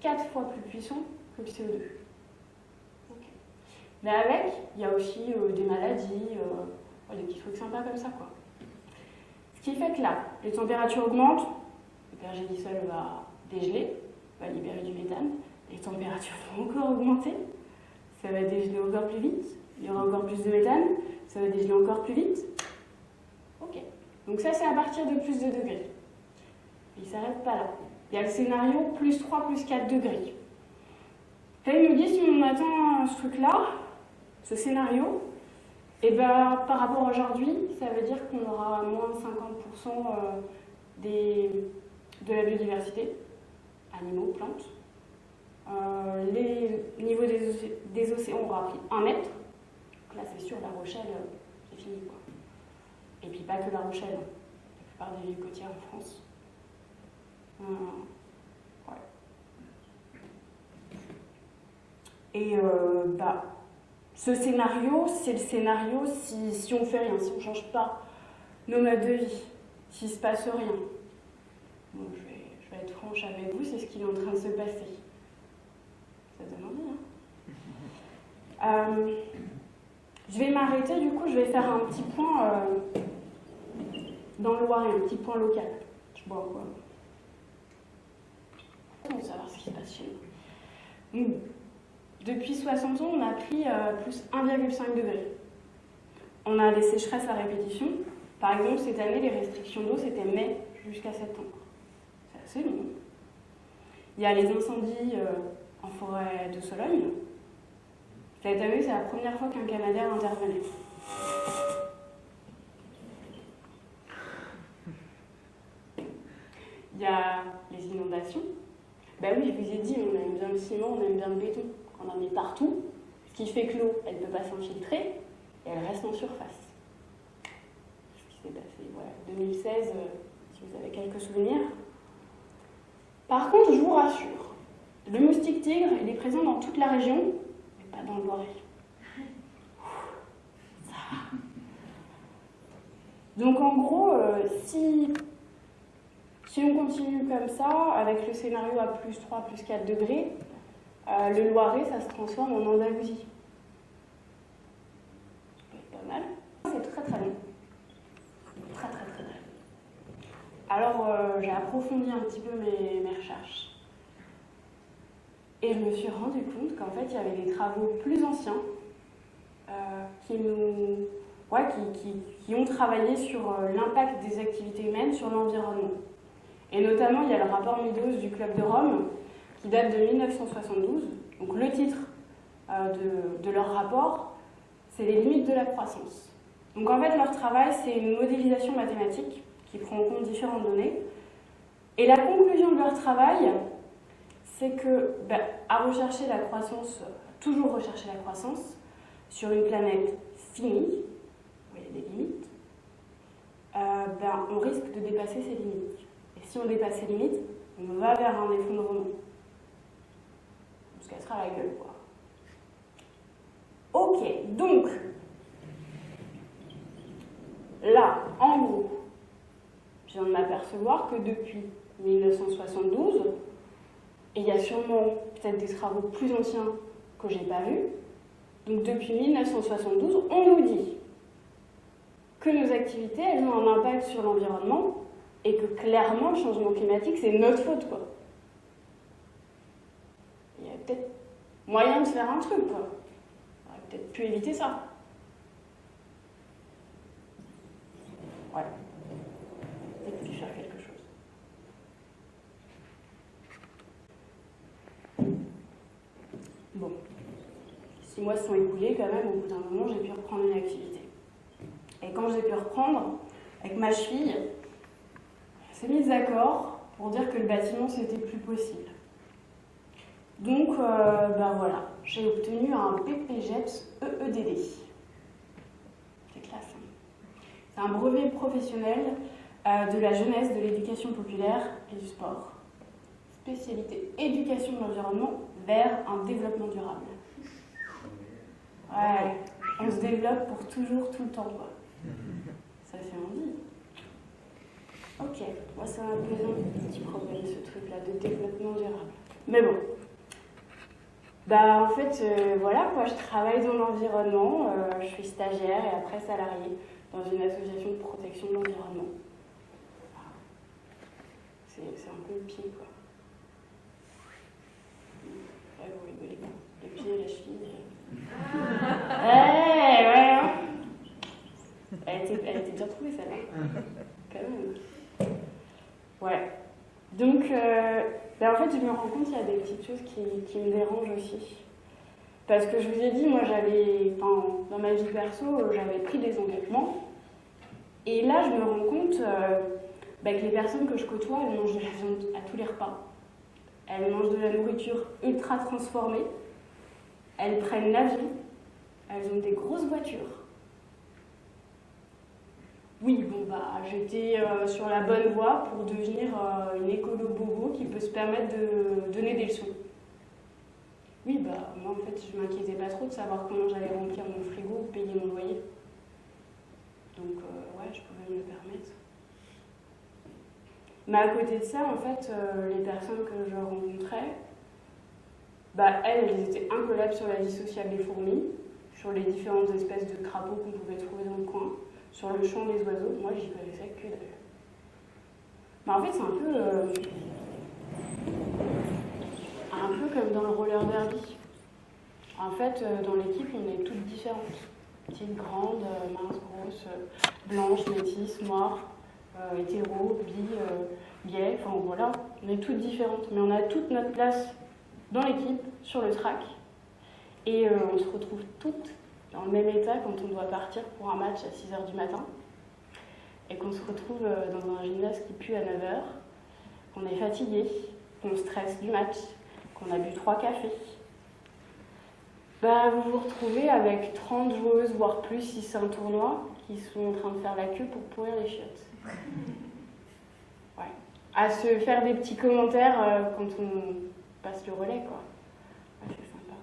4 fois plus puissant que le CO2. Okay. Mais avec, il y a aussi des maladies, des petits trucs sympas comme ça, quoi. Ce qui fait que là, les températures augmentent, le pergélisol va dégeler, va libérer du méthane, les températures vont encore augmenter, ça va dégeler encore plus vite, il y aura encore plus de méthane, ça va dégeler encore plus vite. Ok. Donc ça, c'est à partir de plus de degrés. Il ne s'arrête pas là. Il y a le scénario plus 3, plus 4 degrés. Là, il nous dit, si on atteint ce truc-là, ce scénario, par rapport à aujourd'hui, ça veut dire qu'on aura moins de 50% de la biodiversité, animaux, plantes. Les niveaux des océans aura pris 1 mètre. Donc là, c'est sûr, La Rochelle, c'est fini, quoi. Et puis pas que La Rochelle, la plupart des villes côtières en France. Ouais. Et ce scénario, c'est le scénario si on fait rien, si on ne change pas nos modes de vie, s'il ne se passe rien. Bon, je vais être franche avec vous, c'est ce qui est en train de se passer. Ça donne envie, hein. Je vais m'arrêter, du coup, je vais faire un petit point dans le Loiret, un petit point local. Je bois quoi. On va savoir ce qui se passe chez nous. Depuis 60 ans, on a pris plus 1,5 degré. On a des sécheresses à répétition. Par exemple, cette année, les restrictions d'eau, c'était mai jusqu'à septembre. C'est assez long. Il y a les incendies en forêt de Sologne. Cette année, c'est la première fois qu'un Canadair intervenait. Il y a les inondations. Ben oui, je vous ai dit, on aime bien le ciment, on aime bien le béton. On en met partout, ce qui fait que l'eau, elle ne peut pas s'infiltrer et elle reste en surface. Ce qui s'est passé, voilà, 2016, si vous avez quelques souvenirs. Par contre, je vous rassure, le moustique tigre, il est présent dans toute la région, mais pas dans le Loiret. Ça va. Donc en gros, si on continue comme ça, avec le scénario à plus 3, plus 4 degrés, le Loiret, ça se transforme en Andalousie. C'est pas mal. C'est très très long. Très très très long. Alors, j'ai approfondi un petit peu mes recherches. Et je me suis rendu compte qu'en fait, il y avait des travaux plus anciens qui ont travaillé sur l'impact des activités humaines sur l'environnement. Et notamment, il y a le rapport Meadows du Club de Rome, qui date de 1972. Donc le titre de leur rapport, c'est les limites de la croissance. Donc en fait, leur travail, c'est une modélisation mathématique qui prend en compte différentes données. Et la conclusion de leur travail, c'est que, à rechercher la croissance, toujours rechercher la croissance, sur une planète finie, où il y a des limites, on risque de dépasser ces limites. Et si on dépasse ces limites, on va vers un effondrement. On se cassera la gueule, quoi. Ok, donc, là, en gros, je viens de m'apercevoir que depuis 1972, et il y a sûrement peut-être des travaux plus anciens que j'ai pas vus, donc depuis 1972, on nous dit que nos activités, elles ont un impact sur l'environnement et que clairement, le changement climatique, c'est notre faute, quoi. Il y a peut-être moyen de faire un truc, quoi. On aurait peut-être pu éviter ça. Ouais. Peut-être pu faire quelque chose. Bon. 6 mois se sont écoulés, quand même, au bout d'un moment, j'ai pu reprendre une activité. Et quand j'ai pu reprendre, avec ma cheville, on s'est mis d'accord pour dire que le bâtiment, c'était plus possible. Donc, voilà, j'ai obtenu un BPJEPS EEDD. C'est classe, hein. C'est un brevet professionnel de la jeunesse, de l'éducation populaire et du sport. Spécialité éducation de l'environnement vers un développement durable. Ouais, on se développe pour toujours, tout le temps, quoi. Ça fait envie. Ok, moi ça m'a posé un petit problème, ce truc-là de développement durable. Mais bon. En fait, voilà, quoi, je travaille dans l'environnement, je suis stagiaire et après salariée dans une association de protection de l'environnement. C'est un peu le pied, quoi. Ouais, vous rigolez pas. Les pieds, la cheville. Ouais, hein. Elle était bien trouvée, celle-là. Quand même. Ouais. Donc, en fait, je me rends compte qu'il y a des petites choses qui me dérangent aussi. Parce que je vous ai dit, moi, dans ma vie perso, j'avais pris des engagements. Et là, je me rends compte que les personnes que je côtoie, elles mangent de la viande à tous les repas. Elles mangent de la nourriture ultra transformée. Elles prennent l'avion. Elles ont des grosses voitures. Oui, j'étais sur la bonne voie pour devenir une écolo bobo qui peut se permettre de donner des leçons. Oui, moi en fait, je m'inquiétais pas trop de savoir comment j'allais remplir mon frigo ou payer mon loyer. Donc, je pouvais me le permettre. Mais à côté de ça, en fait, les personnes que je rencontrais, elles étaient incollables sur la vie sociale des fourmis. Je sur les différentes espèces de crapauds qu'on pouvait trouver dans le coin, sur le chant des oiseaux. Moi, j'y connaissais que dalle. Mais en fait, c'est un peu comme dans le roller derby. En fait, dans l'équipe, on est toutes différentes. Petites, grandes, minces, grosses, blanches, métisses, noires, hétéros, gays, enfin voilà. On est toutes différentes, mais on a toute notre place dans l'équipe, sur le track. Et on se retrouve toutes dans le même état quand on doit partir pour un match à 6h du matin. Et qu'on se retrouve dans un gymnase qui pue à 9h, qu'on est fatigué, qu'on stresse du match, qu'on a bu 3 cafés. Bah, vous vous retrouvez avec 30 joueuses, voire plus si c'est un tournoi, qui sont en train de faire la queue pour pourrir les chiottes. Ouais. À se faire des petits commentaires quand on passe le relais, quoi. Ouais, c'est sympa.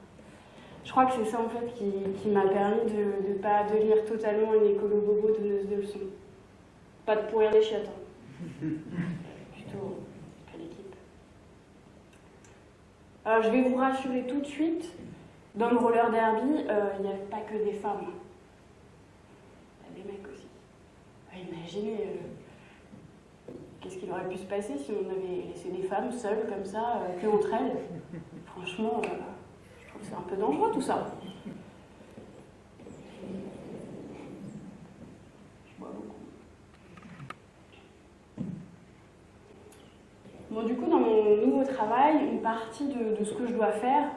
Je crois que c'est ça, en fait, qui m'a permis de ne pas devenir totalement une écolo-bobo donneuse de leçons. Pas de pourrir les chiottes, hein. Plutôt à l'équipe. Je vais vous rassurer tout de suite. Dans le roller derby, il n'y a pas que des femmes. Il y a des mecs aussi. Imaginez, qu'est-ce qu'il aurait pu se passer si on avait laissé des femmes seules comme ça, que entre elles. Franchement, je trouve que c'est un peu dangereux tout ça. Je bois beaucoup. Bon, du coup, dans mon nouveau travail, une partie de ce que je dois faire,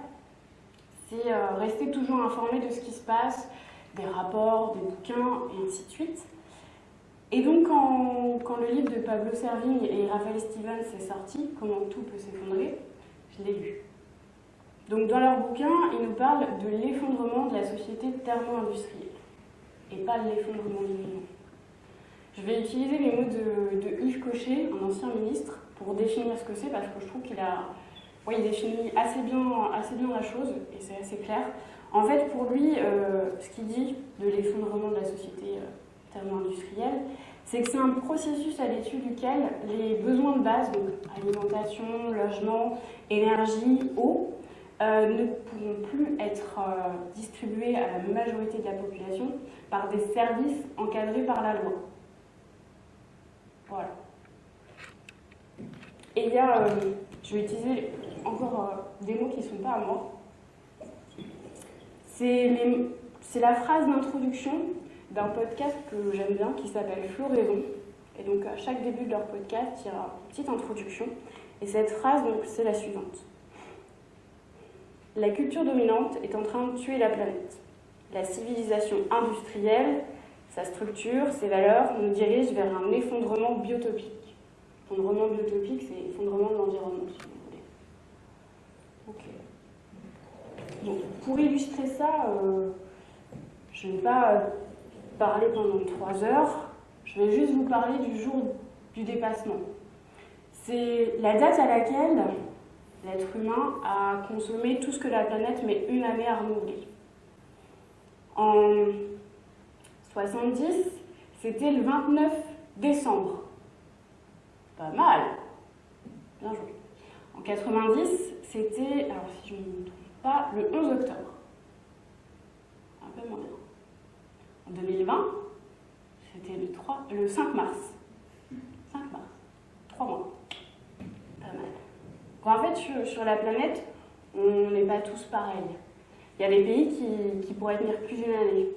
c'est rester toujours informé de ce qui se passe, des rapports, des bouquins, et ainsi de suite. Et donc, quand le livre de Pablo Servigne et Raphaël Stevens est sorti, Comment tout peut s'effondrer, je l'ai lu. Donc, dans leur bouquin, ils nous parlent de l'effondrement de la société thermo-industrielle, et pas de l'effondrement du vivant. Je vais utiliser les mots de Yves Cochet, un ancien ministre, pour définir ce que c'est, parce que je trouve qu'il définit assez bien la chose, et c'est assez clair. En fait, pour lui, ce qu'il dit de l'effondrement de la société thermo-industrielle, c'est que c'est un processus à l'issue duquel les besoins de base, donc alimentation, logement, énergie, eau, ne pourront plus être distribués à la majorité de la population par des services encadrés par la loi. Voilà. Et il y a, je vais utiliser encore des mots qui ne sont pas à moi. C'est la phrase d'introduction d'un podcast que j'aime bien qui s'appelle Floraison. Et donc à chaque début de leur podcast, il y a une petite introduction. Et cette phrase, donc, c'est la suivante. La culture dominante est en train de tuer la planète. La civilisation industrielle, sa structure, ses valeurs nous dirigent vers un effondrement biotopique. Effondrement biotopique, c'est effondrement de l'environnement, si vous voulez. Ok. Bon, pour illustrer ça, je ne vais pas parler pendant 3 heures. Je vais juste vous parler du jour du dépassement. C'est la date à laquelle l'être humain a consommé tout ce que la planète met une année à renouveler. En 70, c'était le 29 décembre. Pas mal. Bien joué. En 90, c'était, alors si je ne me trompe pas, le 11 octobre. Un peu moins bien. En 2020, c'était le 5 mars. 5 mars. 3 mois. Pas mal. En fait, sur la planète, on n'est pas tous pareils. Il y a des pays qui pourraient tenir plus d'une année.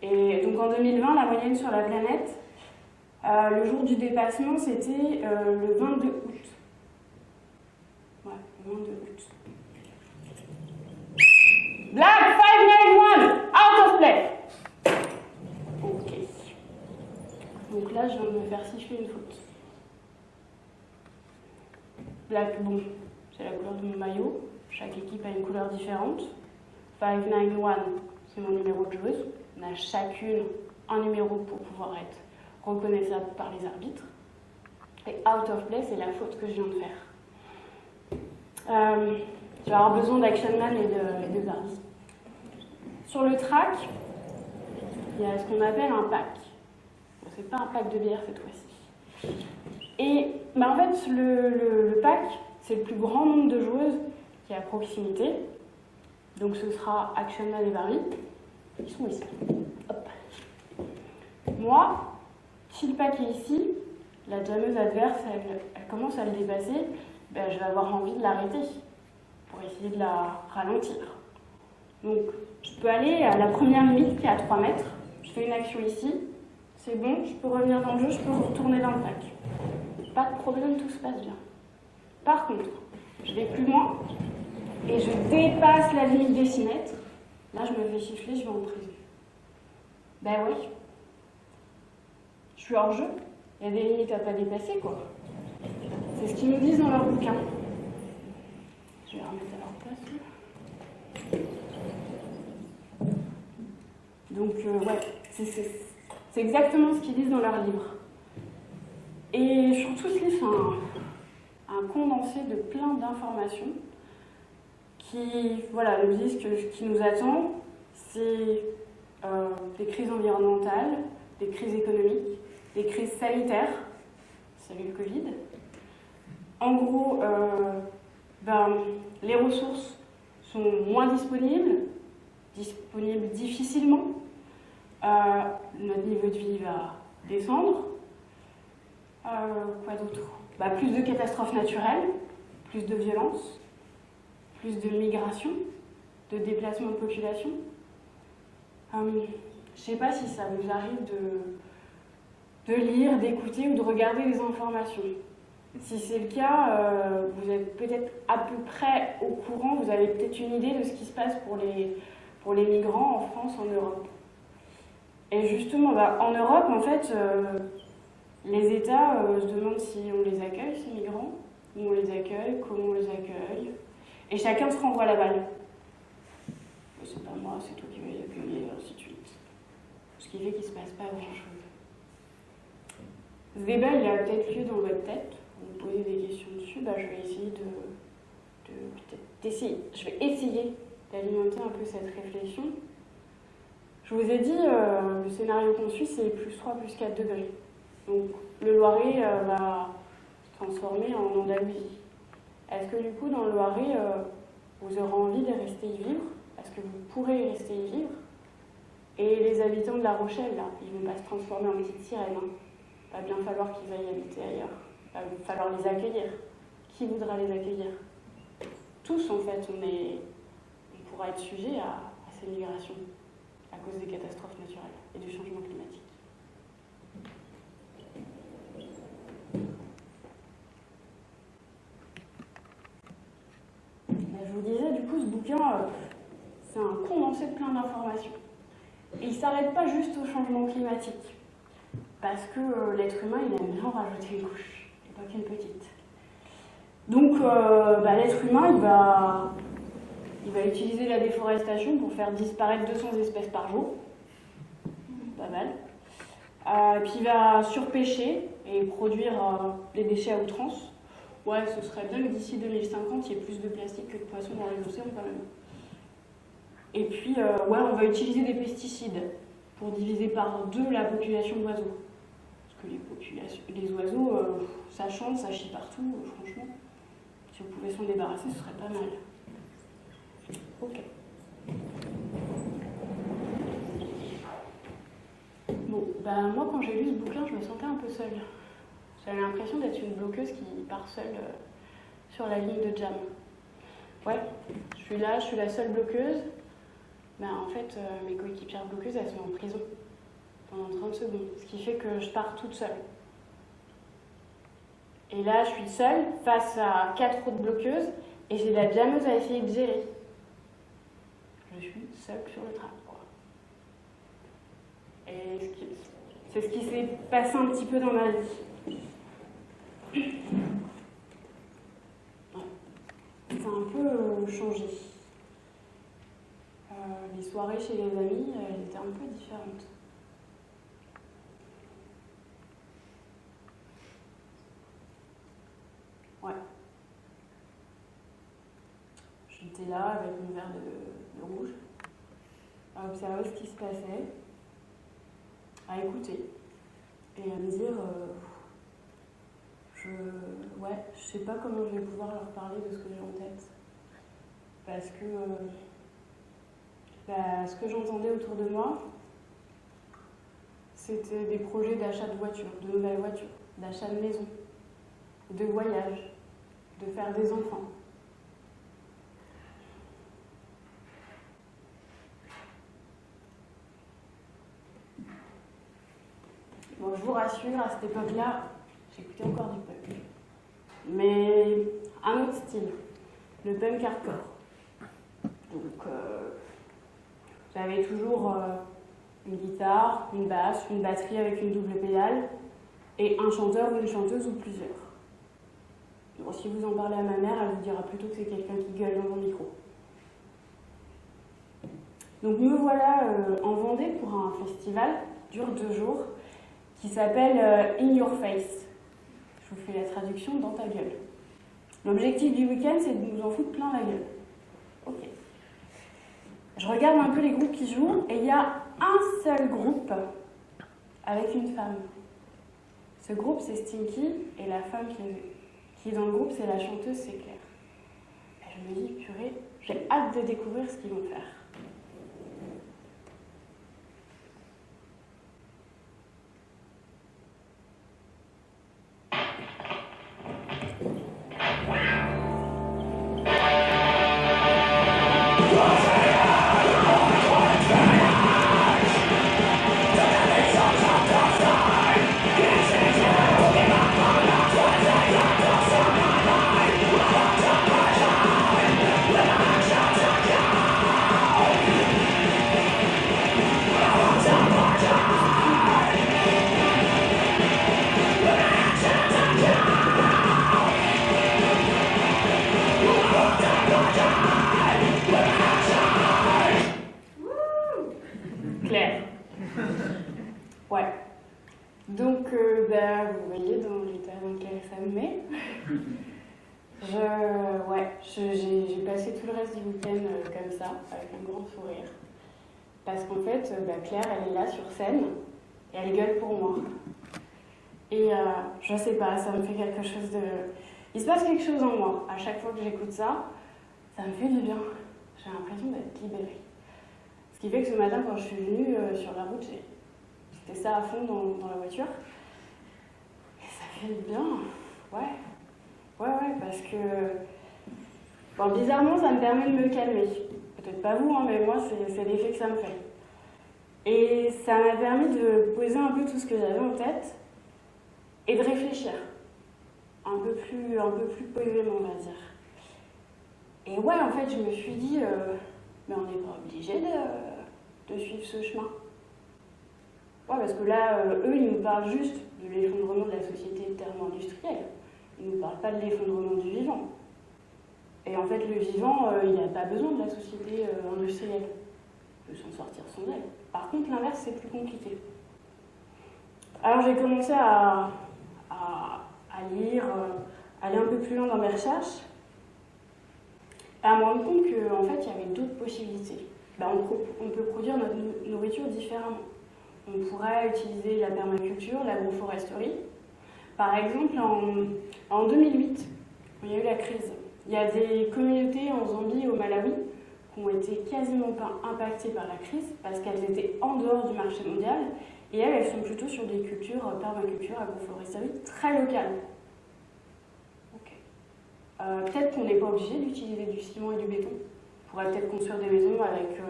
Et donc en 2020, la moyenne sur la planète, le jour du dépassement, c'était le 22 août. Ouais, le 22 août. Black 591, out of play. Ok. Donc là, je viens de me faire siffler une faute. Black, bon, c'est la couleur de mon maillot. Chaque équipe a une couleur différente. 591, c'est mon numéro de joueuse. On a chacune un numéro pour pouvoir être reconnaissable par les arbitres. Et out of play, c'est la faute que je viens de faire. Je vais avoir besoin d'Action Man et de Barbie. Sur le track, il y a ce qu'on appelle un pack. Bon, c'est pas un pack de bière cette fois-ci. Et en fait, le pack, c'est le plus grand nombre de joueuses qui est à proximité. Donc ce sera Action Man et Barbie. Ils sont ici. Hop. Moi, si le pack est ici, la jammeuse adverse, elle commence à le dépasser, ben, je vais avoir envie de l'arrêter pour essayer de la ralentir. Donc, je peux aller à la première limite qui est à 3 mètres. Je fais une action ici. C'est bon, je peux revenir dans le jeu, je peux retourner dans le pack. Pas de problème, tout se passe bien. Par contre, je vais plus loin et je dépasse la limite des 6 mètres. Là, je me fais siffler, je vais en prison. Ben oui. Je suis hors jeu. Il y a des limites à pas dépasser, quoi. C'est ce qu'ils nous disent dans leur bouquin. Je vais remettre à leur place. Donc, ouais, c'est exactement ce qu'ils disent dans leur livre. Et surtout, ce livre, c'est un condensé de plein d'informations qui, voilà, nous disent que ce qui nous attend, c'est des crises environnementales, des crises économiques, des crises sanitaires, salut le Covid. En gros, les ressources sont moins disponibles difficilement. Notre niveau de vie va descendre. Quoi d'autre? Plus de catastrophes naturelles, plus de violence, plus de migration, de déplacement de population. Je ne sais pas si ça vous arrive de lire, d'écouter ou de regarder les informations. Si c'est le cas, vous êtes peut-être à peu près au courant, vous avez peut-être une idée de ce qui se passe pour les migrants en France, en Europe. Et justement, en Europe, en fait, les États se demandent si on les accueille, ces migrants, où on les accueille, comment on les accueille, et chacun se renvoie la balle. C'est pas moi, c'est toi qui vas les accueillir, et ainsi de suite. Ce qui fait qu'il ne se passe pas grand-chose. Ce débat, il a peut-être lieu dans votre tête. Vous me posez des questions dessus, je vais essayer je vais essayer d'alimenter un peu cette réflexion. Je vous ai dit, le scénario qu'on suit, c'est +3, +4 degrés. Donc, le Loiret va se transformer en Andalousie. Est-ce que du coup, dans le Loiret, vous aurez envie de rester y vivre? Est-ce que vous pourrez rester y vivre? Et les habitants de La Rochelle, là, ils ne vont pas se transformer en petites sirènes. Il va bien falloir qu'ils aillent habiter ailleurs. Il va falloir les accueillir. Qui voudra les accueillir? Tous, en fait, on pourra être sujet à ces migrations à cause des catastrophes naturelles et du changement climatique. Je vous disais, du coup, ce bouquin, c'est un condensé de plein d'informations. Et il ne s'arrête pas juste au changement climatique, parce que l'être humain, il aime bien rajouter une couche, et pas qu'une petite. Donc, l'être humain, il va utiliser la déforestation pour faire disparaître 200 espèces par jour. Pas mal. Puis il va surpêcher et produire des déchets à outrance. Ouais, ce serait bien que d'ici 2050, il y ait plus de plastique que de poissons dans les océans quand même. Et puis, on va utiliser des pesticides pour diviser par 2 la population d'oiseaux. Parce que les oiseaux, ça chante, ça chie partout, franchement. Si vous pouvez s'en débarrasser, ce serait pas mal. Ok. Bon, moi quand j'ai lu ce bouquin, je me sentais un peu seule. J'avais l'impression d'être une bloqueuse qui part seule sur la ligne de jam. Ouais, je suis là, je suis la seule bloqueuse. En fait, mes coéquipières bloqueuses, elles sont en prison pendant 30 secondes, ce qui fait que je pars toute seule. Et là, je suis seule face à 4 autres bloqueuses et j'ai la jammeuse à essayer de gérer. Je suis seule sur le train, quoi. Et c'est ce qui s'est passé un petit peu dans ma vie. Ouais. Ça a un peu changé. Les soirées chez les amis, elles étaient un peu différentes. Ouais. J'étais là avec mon verre de rouge, à observer ce qui se passait, à écouter et à me dire je sais pas comment je vais pouvoir leur parler de ce que j'ai en tête. Parce que ce que j'entendais autour de moi, c'était des projets d'achat de voitures, de nouvelles voitures, d'achat de maisons, de voyages, de faire des enfants. Bon, je vous rassure, à cette époque-là, j'écoutais encore du punk. Mais un autre style, le punk hardcore. Donc, j'avais toujours une guitare, une basse, une batterie avec une double pédale, et un chanteur ou une chanteuse ou plusieurs. Bon, si vous en parlez à ma mère, elle vous dira plutôt que c'est quelqu'un qui gueule dans un micro. Donc me voilà en Vendée pour un festival, dure 2 jours, qui s'appelle In Your Face. Je vous fais la traduction dans ta gueule. L'objectif du week-end, c'est de nous en foutre plein la gueule. Ok. Je regarde un peu les groupes qui jouent, et il y a un seul groupe avec une femme. Ce groupe, c'est Stinky, et la femme qui est dans le groupe, c'est la chanteuse, c'est Claire. Et je me dis, purée, j'ai hâte de découvrir ce qu'ils vont faire. Claire. Ouais. Donc, vous voyez dans l'état dans lequel ça me met. J'ai passé tout le reste du week-end comme ça, avec un grand sourire. Parce qu'en fait, Claire, elle est là sur scène, et elle gueule pour moi. Et je sais pas, ça me fait quelque chose de... Il se passe quelque chose en moi. À chaque fois que j'écoute ça, ça me fait du bien. J'ai l'impression d'être libérée. Ce qui fait que ce matin, quand je suis venue sur la route, j'étais ça à fond dans la voiture. Et ça fait du bien. Ouais, parce que... Bon, bizarrement, ça me permet de me calmer. Peut-être pas vous, mais moi, c'est l'effet que ça me fait. Et ça m'a permis de poser un peu tout ce que j'avais en tête et de réfléchir. Un peu plus posément, on va dire. Et ouais, en fait, je me suis dit... mais on n'est pas obligé de suivre ce chemin. Ouais, parce que là, eux, ils nous parlent juste de l'effondrement de la société thermo-industrielle. Ils ne nous parlent pas de l'effondrement du vivant. Et en fait, le vivant, il n'a pas besoin de la société industrielle. Il peut s'en sortir sans elle. Par contre, l'inverse, c'est plus compliqué. Alors, j'ai commencé à lire, aller un peu plus loin dans mes recherches, à me rendre compte qu'en fait, il y avait d'autres possibilités. On peut produire notre nourriture différemment. On pourrait utiliser la permaculture, l'agroforesterie. Par exemple, en 2008, il y a eu la crise. Il y a des communautés en Zambie et au Malawi qui ont été quasiment pas impactées par la crise parce qu'elles étaient en dehors du marché mondial et elles sont plutôt sur des cultures, permaculture, agroforesterie, très locales. Peut-être qu'on n'est pas obligé d'utiliser du ciment et du béton. On pourrait peut-être construire des maisons avec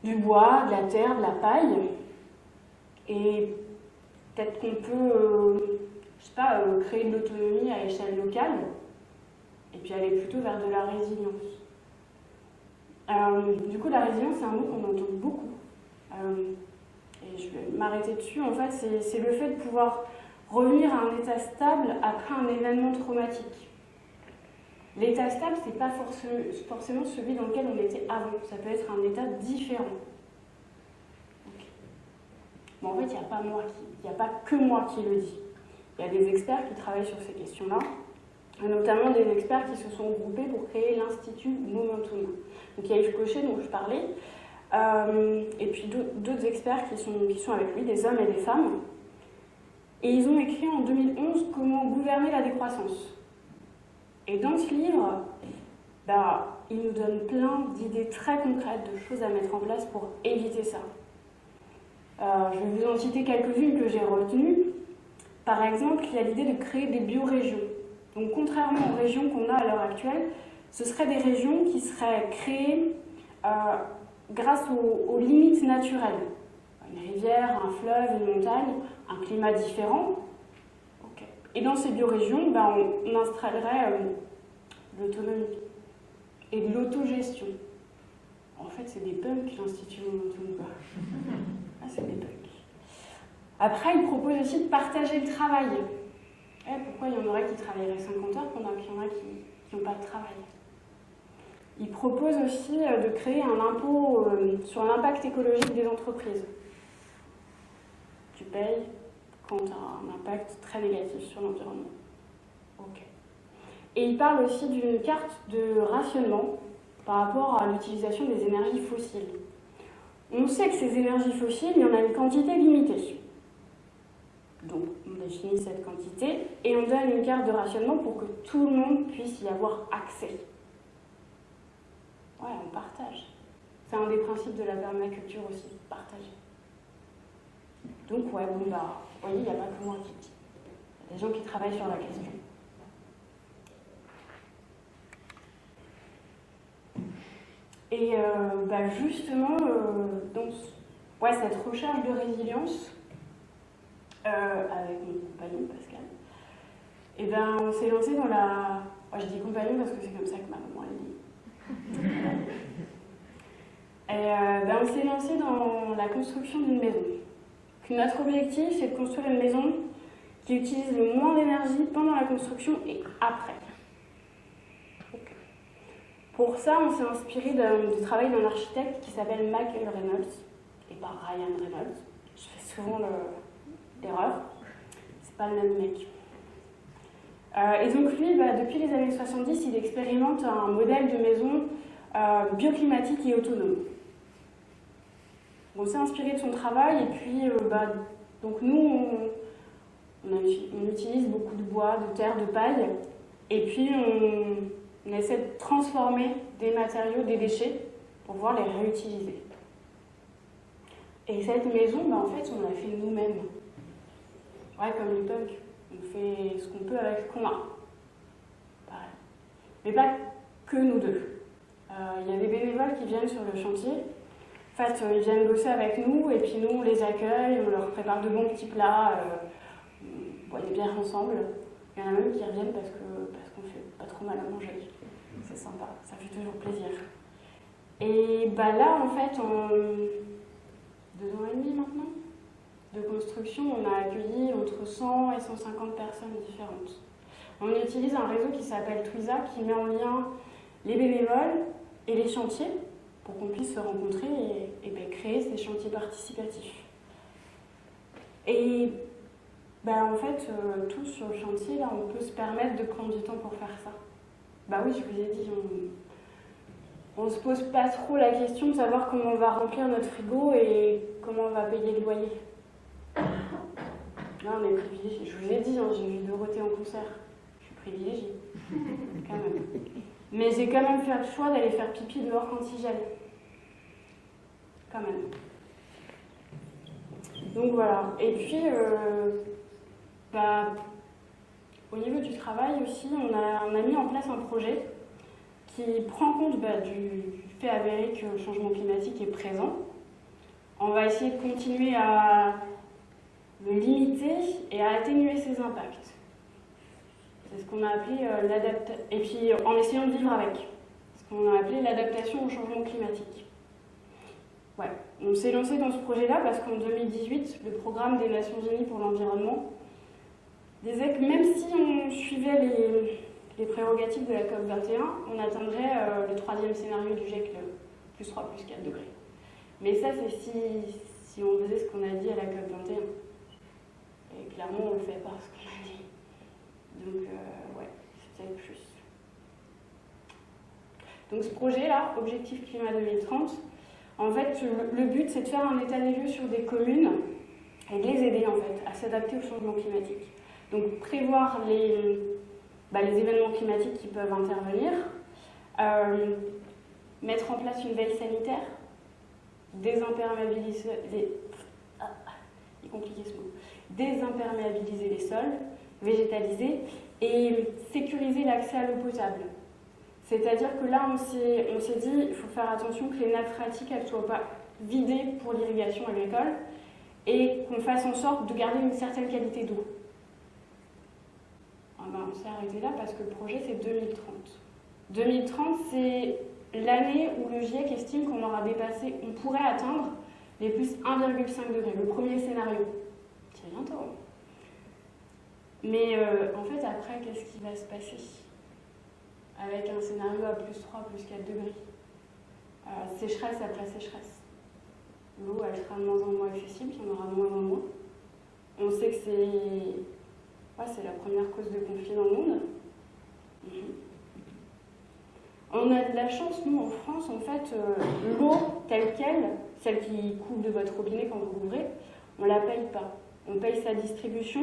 du bois, de la terre, de la paille. Et peut-être qu'on peut, créer de l'autonomie à échelle locale et puis aller plutôt vers de la résilience. Du coup, la résilience, c'est un mot qu'on entend beaucoup. Et je vais m'arrêter dessus. En fait, c'est le fait de pouvoir revenir à un état stable après un événement traumatique. L'état stable, ce n'est pas forcément celui dans lequel on était avant. Ça peut être un état différent. Okay. Bon, en fait, il n'y a pas que moi qui le dis. Il y a des experts qui travaillent sur ces questions-là, et notamment des experts qui se sont regroupés pour créer l'Institut Momentum. Donc il y a Yves Cochet, dont je parlais, et puis d'autres experts qui sont avec lui, des hommes et des femmes. Et ils ont écrit en 2011 « Comment gouverner la décroissance ». Et dans ce livre, il nous donne plein d'idées très concrètes, de choses à mettre en place pour éviter ça. Je vais vous en citer quelques-unes que j'ai retenues. Par exemple, il y a l'idée de créer des biorégions. Donc, contrairement aux régions qu'on a à l'heure actuelle, ce seraient des régions qui seraient créées grâce aux limites naturelles. Une rivière, un fleuve, une montagne, un climat différent. Okay. Et dans ces biorégions, on installerait l'autonomie et de l'autogestion. En fait, c'est des punks, l'Institut Momentum. Ah, c'est des punks. Après, il propose aussi de partager le travail. Pourquoi il y en aurait qui travailleraient 50 heures pendant qu'il y en a qui n'ont pas de travail? Il propose aussi de créer un impôt sur l'impact écologique des entreprises. Tu payes quand tu as un impact très négatif sur l'environnement. Ok. Et il parle aussi d'une carte de rationnement par rapport à l'utilisation des énergies fossiles. On sait que ces énergies fossiles, il y en a une quantité limitée. Donc, on définit cette quantité et on donne une carte de rationnement pour que tout le monde puisse y avoir accès. Ouais, on partage. C'est un des principes de la permaculture aussi, partager. Donc, ouais, vous voyez, il n'y a pas que moi qui dis. Il y a des gens qui travaillent sur la question. Et justement, cette recherche de résilience, avec mon compagnon Pascal, on s'est lancé dans la... je dis compagnon parce que c'est comme ça que ma maman elle dit. On s'est lancé dans la construction d'une maison. Puis notre objectif, c'est de construire une maison qui utilise le moins d'énergie pendant la construction et après. Okay. Pour ça, on s'est inspiré du travail d'un architecte qui s'appelle Michael Reynolds, et pas Ryan Reynolds. Je fais souvent l'erreur. C'est pas le même mec. Et donc lui, depuis les années 70, il expérimente un modèle de maison bioclimatique et autonome. On s'est inspiré de son travail et puis donc nous, on utilise beaucoup de bois, de terre, de paille et puis on essaie de transformer des matériaux, des déchets pour pouvoir les réutiliser. Et cette maison, en fait, on l'a fait nous-mêmes. Ouais, comme les punks. On fait ce qu'on peut avec ce qu'on a. Pareil. Mais pas que nous deux. Il y a des bénévoles qui viennent sur le chantier. En fait, ils viennent bosser avec nous et puis nous, on les accueille, on leur prépare de bons petits plats, on boit des bières ensemble. Il y en a même qui reviennent parce qu'on fait pas trop mal à manger. C'est sympa, ça fait toujours plaisir. Et là, en fait, en 2 ans et demi maintenant, de construction, on a accueilli entre 100 et 150 personnes différentes. On utilise un réseau qui s'appelle Twiza, qui met en lien les bénévoles et les chantiers pour qu'on puisse se rencontrer et créer ces chantiers participatifs. Et en fait, tous sur le chantier, là, on peut se permettre de prendre du temps pour faire ça. Oui, je vous ai dit, on ne se pose pas trop la question de savoir comment on va remplir notre frigo et comment on va payer le loyer. Non, on est privilégié. Je vous ai dit, j'ai vu Dorothée en concert. Je suis privilégiée, quand même. Mais j'ai quand même fait le choix d'aller faire pipi dehors quand il gèle. Quand même. Donc voilà. Et puis, au niveau du travail aussi, on a mis en place un projet qui prend compte du fait avéré que le changement climatique est présent. On va essayer de continuer à le limiter et à atténuer ses impacts. C'est ce qu'on a appelé l'adaptation. Et puis en essayant de vivre avec. Ce qu'on a appelé l'adaptation au changement climatique. Ouais. On s'est lancé dans ce projet-là parce qu'en 2018, le programme des Nations Unies pour l'environnement disait que même si on suivait les prérogatives de la COP21, on atteindrait le 3e scénario du GIEC, le +3, +4 degrés. Mais ça, c'est si on faisait ce qu'on a dit à la COP21. Et clairement, on ne le fait pas, ce qu'on a dit. Donc, c'est peut-être plus. Donc, ce projet-là, Objectif Climat 2030, en fait, le but, c'est de faire un état des lieux sur des communes et de les aider, en fait, à s'adapter au changement climatique. Donc, prévoir les événements climatiques qui peuvent intervenir, Mettre en place une veille sanitaire, désimperméabiliser les sols, végétaliser et sécuriser l'accès à l'eau potable. C'est-à-dire que là, on s'est dit, il faut faire attention que les nappes phréatiques ne soient pas vidées pour l'irrigation agricole et qu'on fasse en sorte de garder une certaine qualité d'eau. On s'est arrêté là parce que le projet, c'est 2030. 2030, c'est l'année où le GIEC estime qu'on pourrait atteindre les plus 1,5 degrés, le premier scénario. C'est bientôt. Mais en fait, après, qu'est-ce qui va se passer avec un scénario à plus 3, plus 4 degrés? Sécheresse après sécheresse. L'eau, elle sera de moins en moins accessible, il y en aura de moins en moins. On sait que c'est la première cause de conflit dans le monde. On a de la chance, nous, en France, en fait, l'eau telle qu'elle, celle qui coule de votre robinet quand vous l'ouvrez, on ne la paye pas. On paye sa distribution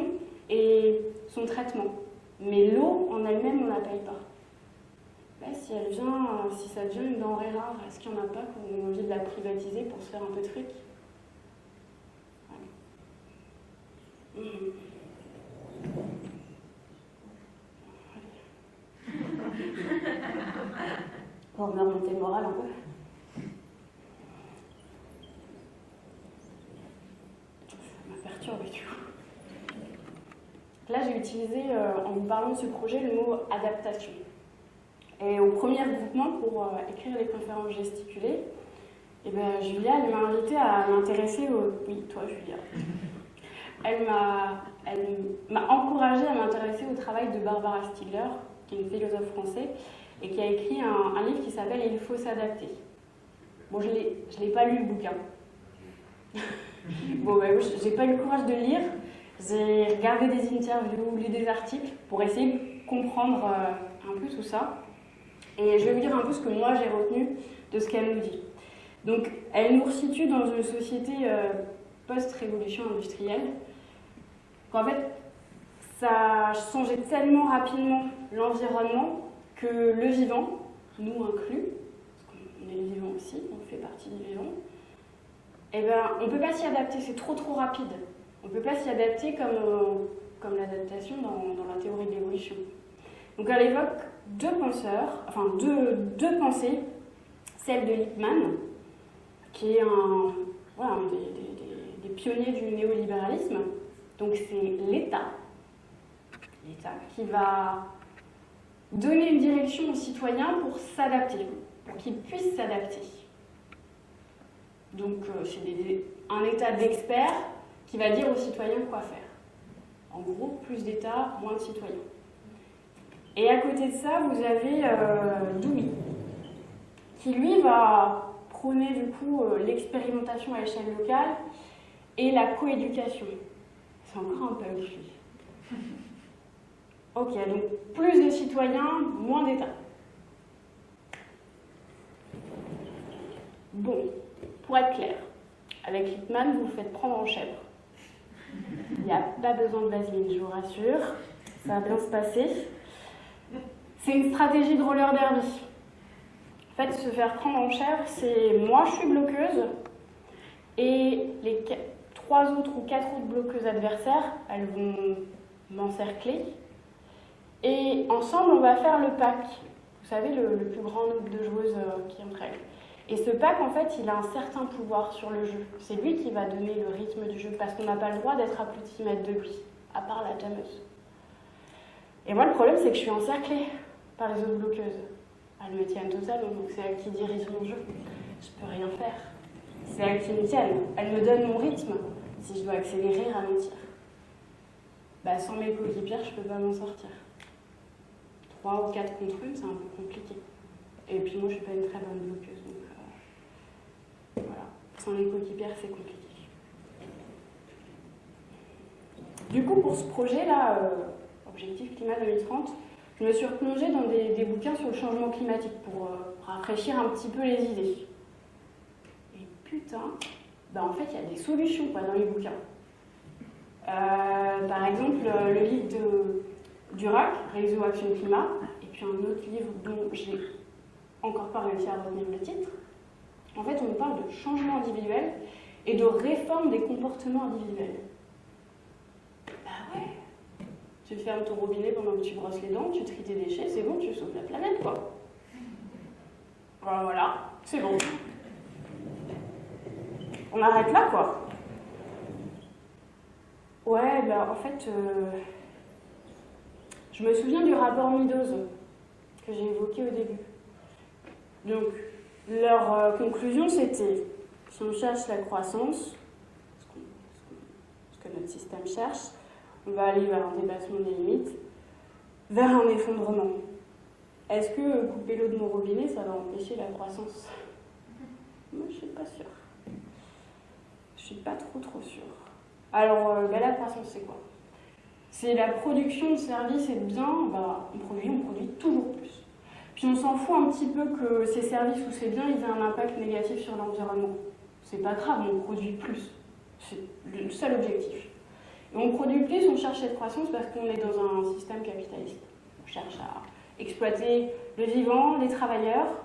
et son traitement. Mais l'eau, en elle-même, on ne la paye pas. Là, si ça devient une denrée rare, est-ce qu'il n'y en a pas qui ont envie de la privatiser pour se faire un peu de fric? Pour me remonter le moral un peu. Ça m'a perturbée du coup. Là, j'ai utilisé, en vous parlant de ce projet, le mot adaptation. Et au premier regroupement, pour écrire les conférences gesticulées, Julia, elle m'a invitée à m'intéresser au... Oui, toi, Julia. Elle m'a encouragée à m'intéresser au travail de Barbara Stiegler, qui est une philosophe française, et qui a écrit un livre qui s'appelle « Il faut s'adapter ». Bon, je l'ai pas lu, le bouquin. J'ai pas eu le courage de le lire. J'ai regardé des interviews, lu des articles pour essayer de comprendre un peu tout ça. Et je vais vous dire un peu ce que moi j'ai retenu de ce qu'elle nous dit. Donc, elle nous resitue dans une société post-révolution industrielle, qu'en fait, ça a changé tellement rapidement l'environnement que le vivant, nous inclus, parce qu'on est le vivant aussi, on fait partie du vivant, on ne peut pas s'y adapter, c'est trop rapide. On ne peut pas s'y adapter comme l'adaptation dans la théorie de l'évolution. Donc elle évoque deux pensées, celle de Lippmann, qui est un des pionniers du néolibéralisme. Donc c'est l'État qui va donner une direction aux citoyens pour s'adapter, pour qu'ils puissent s'adapter. Donc c'est un État d'experts qui va dire aux citoyens quoi faire. En gros, plus d'État, moins de citoyens. Et à côté de ça, vous avez Dewey, qui lui va prôner du coup l'expérimentation à échelle locale et la coéducation. C'est encore un peu lui. Ok, donc plus de citoyens, moins d'État. Bon, pour être clair, avec Lippmann, vous vous faites prendre en chèvre. Il n'y a pas besoin de vaseline, je vous rassure. Ça va bien se passer. C'est une stratégie de roller derby. En fait, se faire prendre en chèvre, c'est moi je suis bloqueuse et les 3 autres ou 4 autres bloqueuses adversaires, elles vont m'encercler. Et ensemble, on va faire le pack. Vous savez, le plus grand nombre de joueuses qui entre elles. Et ce pack, en fait, il a un certain pouvoir sur le jeu. C'est lui qui va donner le rythme du jeu, parce qu'on n'a pas le droit d'être à plus de 6 mètres de lui, à part la jameuse. Et moi, le problème, c'est que je suis encerclée par les autres bloqueuses. Elles me tiennent totalement, donc c'est elles qui dirigent mon jeu. Je peux rien faire. C'est elles qui me tiennent. Elles me donnent mon rythme, si je dois accélérer, ralentir. Sans mes coéquipières, je peux pas m'en sortir. 3 ou 4 contre une, c'est un peu compliqué. Et puis moi, je suis pas une très bonne bloqueuse, donc voilà. Sans les coéquipières, c'est compliqué. Du coup, pour ce projet-là, Objectif Climat 2030, je me suis replongée dans des bouquins sur le changement climatique pour rafraîchir un petit peu les idées. Et putain, en fait, il y a des solutions dans les bouquins. Par exemple, le livre de Durac, Réseau Action Climat, et puis un autre livre dont j'ai encore pas réussi à retenir le titre. En fait, on nous parle de changement individuel et de réforme des comportements individuels. Bah ouais. Tu fermes ton robinet pendant que tu brosses les dents, tu tries tes déchets, c'est bon, tu sauves la planète, quoi. Voilà, c'est bon. On arrête là, quoi. Ouais, bah en fait, je me souviens du rapport Meadows que j'ai évoqué au début. Donc, leur conclusion, c'était, si on cherche la croissance, ce que notre système cherche, on va aller vers un dépassement des limites, vers un effondrement. Est-ce que couper l'eau de mon robinet, ça va empêcher la croissance? Moi, je suis pas sûre. Je suis pas trop sûre. Alors, la croissance, c'est quoi? C'est la production de services et de biens, on produit toujours plus. Puis on s'en fout un petit peu que ces services ou ces biens, ils aient un impact négatif sur l'environnement. C'est pas grave, on produit plus. C'est le seul objectif. Et on produit plus, on cherche cette croissance parce qu'on est dans un système capitaliste. On cherche à exploiter le vivant, les travailleurs,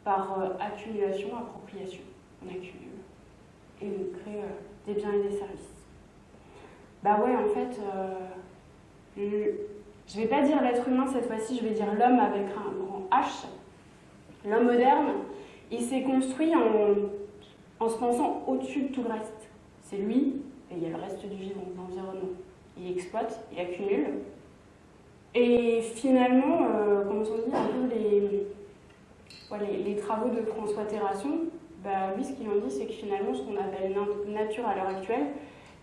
par accumulation, appropriation. On accumule. Et on crée des biens et des services. Bah ouais, en fait, je vais pas dire l'être humain cette fois-ci, je vais dire l'homme avec un grand H. L'homme moderne, il s'est construit en se pensant au-dessus de tout le reste. C'est lui, et il y a le reste du vivant, l'environnement. Il exploite, il accumule. Et finalement, comme on dit, un peu les travaux de François Terrasson, lui, ce qu'il en dit, c'est que finalement, ce qu'on appelle nature à l'heure actuelle,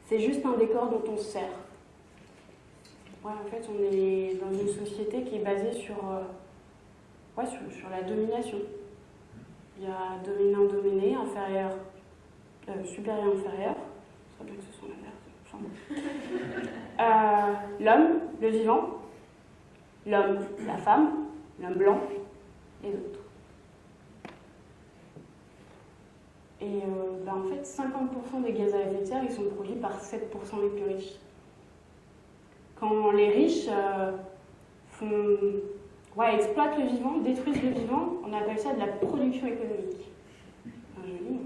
c'est juste un décor dont on se sert. Ouais, en fait, on est dans une société qui est basée sur la domination. Il y a dominant, dominé, inférieur, supérieur, inférieur. Ce serait bien que ce soit l'inverse. L'homme, le vivant, l'homme, la femme, l'homme blanc et d'autres. Et en fait, 50% des gaz à effet de serre, ils sont produits par 7% les plus riches. Quand les riches exploitent le vivant, détruisent le vivant, on appelle ça de la production économique. Un joli mot.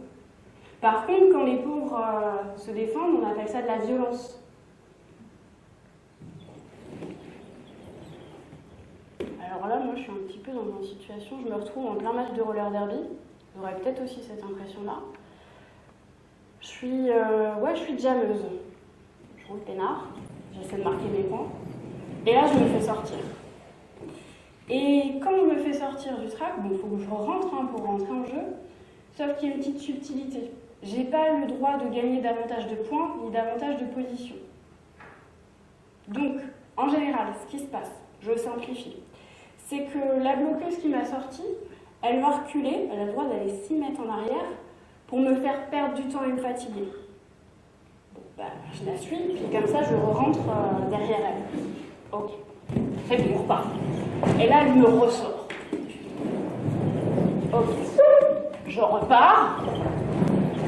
Par contre, quand les pauvres se défendent, on appelle ça de la violence. Alors là, moi, je suis un petit peu dans une situation, je me retrouve en plein match de roller derby. J'aurais peut-être aussi cette impression-là. Je suis jammeuse. Je roule peinard, j'essaie de marquer mes points. Et là, je me fais sortir. Et quand je me fais sortir du track, il faut que je rentre pour rentrer en jeu, sauf qu'il y a une petite subtilité. J'ai pas le droit de gagner davantage de points ni davantage de positions. Donc, en général, ce qui se passe, je simplifie, c'est que la bloqueuse qui m'a sortie, elle va reculer, elle a le droit d'aller 6 mètres en arrière pour me faire perdre du temps et me fatiguer. Je la suis, puis comme ça, je rentre derrière elle. Ok. Très bon, on repart. Et là, elle me ressort. Ok. Je repars.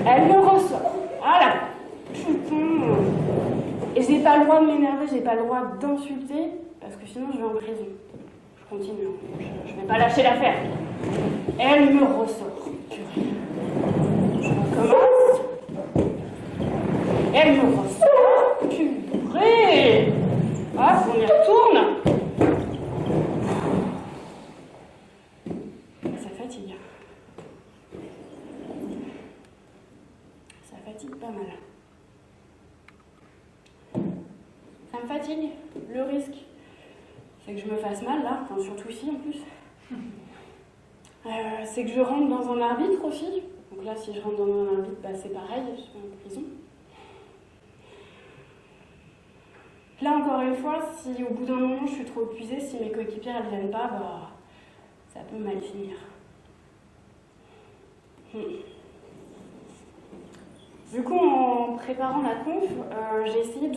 Elle me ressort. Voilà. Putain. Et j'ai pas le droit de m'énerver, j'ai pas le droit d'insulter, parce que sinon je vais en prison. Je continue. Je vais pas lâcher l'affaire. Elle me ressort. Je recommence. Elle me ressort. Purée. Ah, on y retourne. Ça fatigue. Ça fatigue pas mal. Ça me fatigue. Le risque, c'est que je me fasse mal là, enfin, surtout ici en plus. C'est que je rentre dans un arbitre aussi. Donc là, si je rentre dans un arbitre, c'est pareil, je suis en prison. Là, encore une fois, si au bout d'un moment je suis trop épuisée, si mes coéquipières ne viennent pas, ça peut mal finir. Du coup, en préparant la conf, j'ai essayé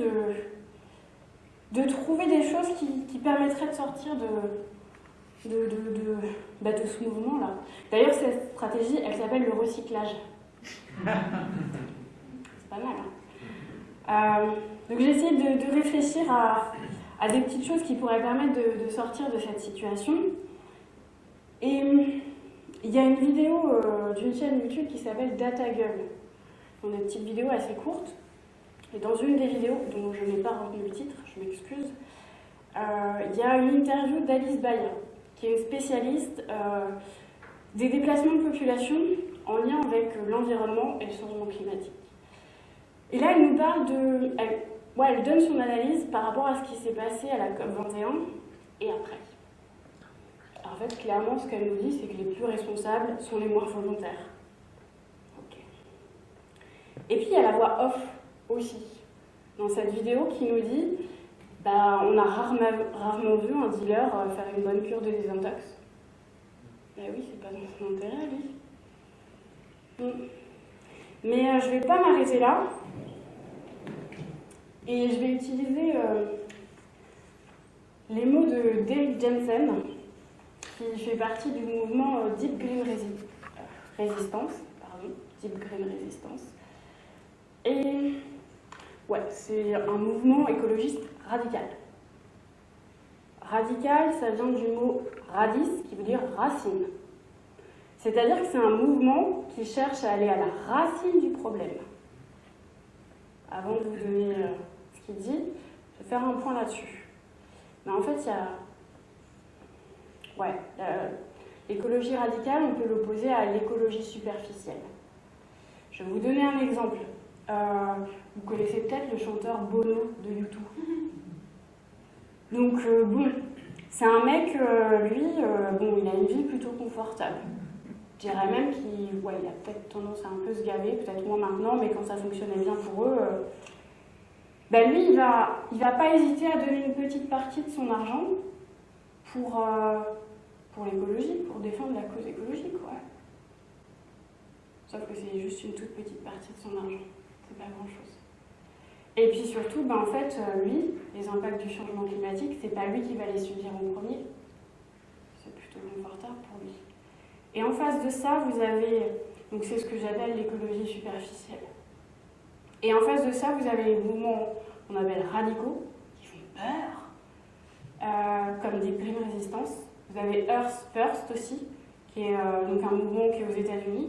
de trouver des choses qui permettraient de sortir de ce mouvement-là. D'ailleurs, cette stratégie, elle s'appelle le recyclage. C'est pas mal, hein. Donc j'ai essayé de réfléchir à des petites choses qui pourraient permettre de sortir de cette situation. Et il y a une vidéo d'une chaîne YouTube qui s'appelle DataGull. On a une petite vidéo assez courte. Et dans une des vidéos, dont je n'ai pas retenu le titre, je m'excuse, il y a une interview d'Alice Bayer, qui est une spécialiste des déplacements de population en lien avec l'environnement et le changement climatique. Et là, elle nous parle de... Elle donne son analyse par rapport à ce qui s'est passé à la COP21 et après. En fait, clairement, ce qu'elle nous dit, c'est que les plus responsables sont les moins volontaires. Ok. Et puis, il y a la voix off aussi, dans cette vidéo, qui nous dit on a rarement vu un dealer faire une bonne cure de désintox. Ben oui, c'est pas dans son intérêt, lui. Mais je vais pas m'arrêter là. Et je vais utiliser les mots de Dave Jensen, qui fait partie du mouvement Deep Green Resistance. Deep Green Resistance. Et ouais, c'est un mouvement écologiste radical. Radical, ça vient du mot radis, qui veut dire racine. C'est-à-dire que c'est un mouvement qui cherche à aller à la racine du problème. Avant de vous donner ce qu'il dit, je vais faire un point là-dessus. Mais en fait, il y a... l'écologie radicale, on peut l'opposer à l'écologie superficielle. Je vais vous donner un exemple. Vous connaissez peut-être le chanteur Bono de U2. Donc, c'est un mec, lui, il a une vie plutôt confortable. Je dirais même qu'il a peut-être tendance à un peu se gaver, peut-être moins maintenant, mais quand ça fonctionnait bien pour eux, lui, il va pas hésiter à donner une petite partie de son argent pour l'écologie, pour défendre la cause écologique, ouais. Sauf que c'est juste une toute petite partie de son argent, c'est pas grand-chose. Et puis surtout, en fait, lui, les impacts du changement climatique, c'est pas lui qui va les subir en premier. C'est plutôt confortable pour lui. Et en face de ça, vous avez, donc c'est ce que j'appelle l'écologie superficielle. Et en face de ça, vous avez les mouvements qu'on appelle radicaux, qui font peur, comme des Green Resistance. Vous avez Earth First aussi, qui est donc un mouvement qui est aux États-Unis.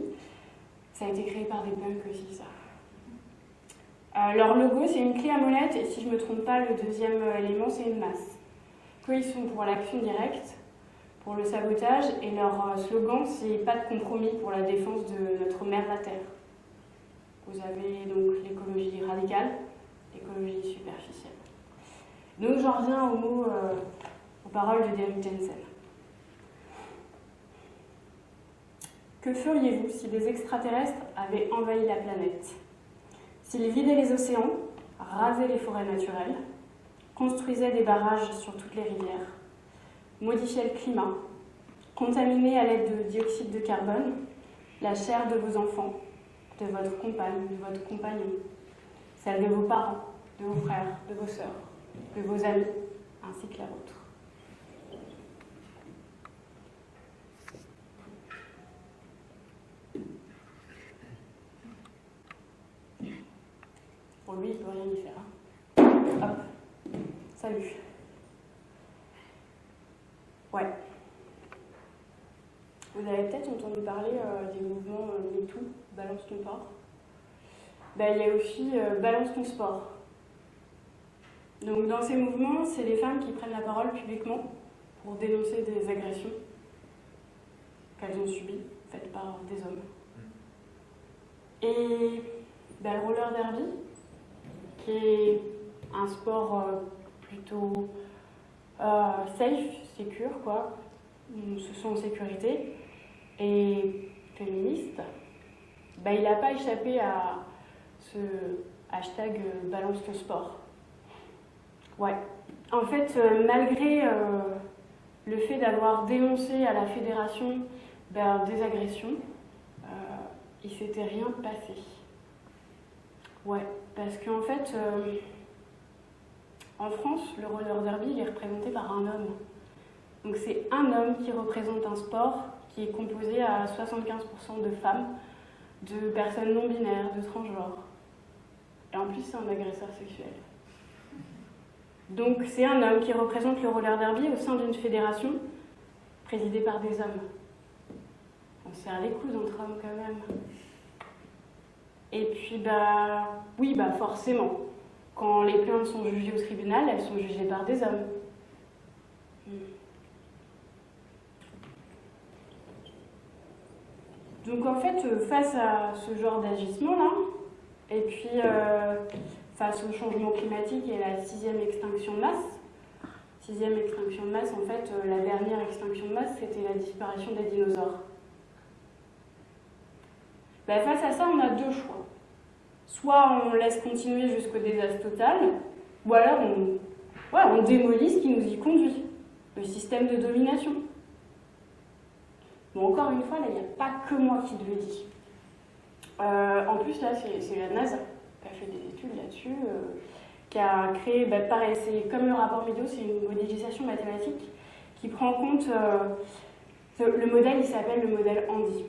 Ça a été créé par des punks aussi, ça. Leur logo, c'est une clé à molette, et si je ne me trompe pas, le deuxième élément, c'est une masse. Eux, ils sont pour l'action directe, pour le sabotage, et leur slogan, c'est « pas de compromis pour la défense de notre mère, la Terre ». Vous avez donc l'écologie radicale, l'écologie superficielle. Donc j'en reviens aux paroles de Dave Jensen. Que feriez-vous si des extraterrestres avaient envahi la planète ? S'ils vidaient les océans, rasaient les forêts naturelles, construisaient des barrages sur toutes les rivières, modifiaient le climat, contaminaient à l'aide de dioxyde de carbone la chair de vos enfants, de votre compagne, de votre compagnon, celle de vos parents, de vos frères, de vos sœurs, de vos amis, ainsi que la vôtre. Pour lui, il ne peut rien y faire. Hop, salut. Ouais. Vous avez peut-être entendu parler des mouvements MeToo, Balance ton porc. Il y a aussi Balance ton sport. Donc dans ces mouvements, c'est les femmes qui prennent la parole publiquement pour dénoncer des agressions qu'elles ont subies, faites par des hommes. Et le roller derby, qui est un sport plutôt safe, secure, quoi. On se sent en sécurité. Et féministe, il n'a pas échappé à ce hashtag balance ton sport. Ouais. En fait, malgré le fait d'avoir dénoncé à la fédération des agressions, il ne s'était rien passé. Ouais, parce qu'en fait, en France, le roller derby il est représenté par un homme. Donc c'est un homme qui représente un sport qui est composé à 75% de femmes, de personnes non binaires, de transgenres. Et en plus, c'est un agresseur sexuel. Donc c'est un homme qui représente le roller derby au sein d'une fédération présidée par des hommes. se serre les coudes entre hommes quand même. Et puis, oui, forcément, quand les plaintes sont jugées au tribunal, elles sont jugées par des hommes. Donc en fait, face à ce genre d'agissement-là, et puis face au changement climatique et à la 6e extinction de masse, en fait, la dernière extinction de masse, c'était la disparition des dinosaures. Face à ça, on a deux choix. Soit on laisse continuer jusqu'au désastre total, ou alors on démolit ce qui nous y conduit, le système de domination. Bon, encore une fois, là, il n'y a pas que moi qui le dis. En plus, là, c'est la NASA qui a fait des études là-dessus, qui a créé, pareil, c'est comme le rapport Meadows, c'est une modélisation mathématique qui prend en compte, le modèle, il s'appelle le modèle Andy.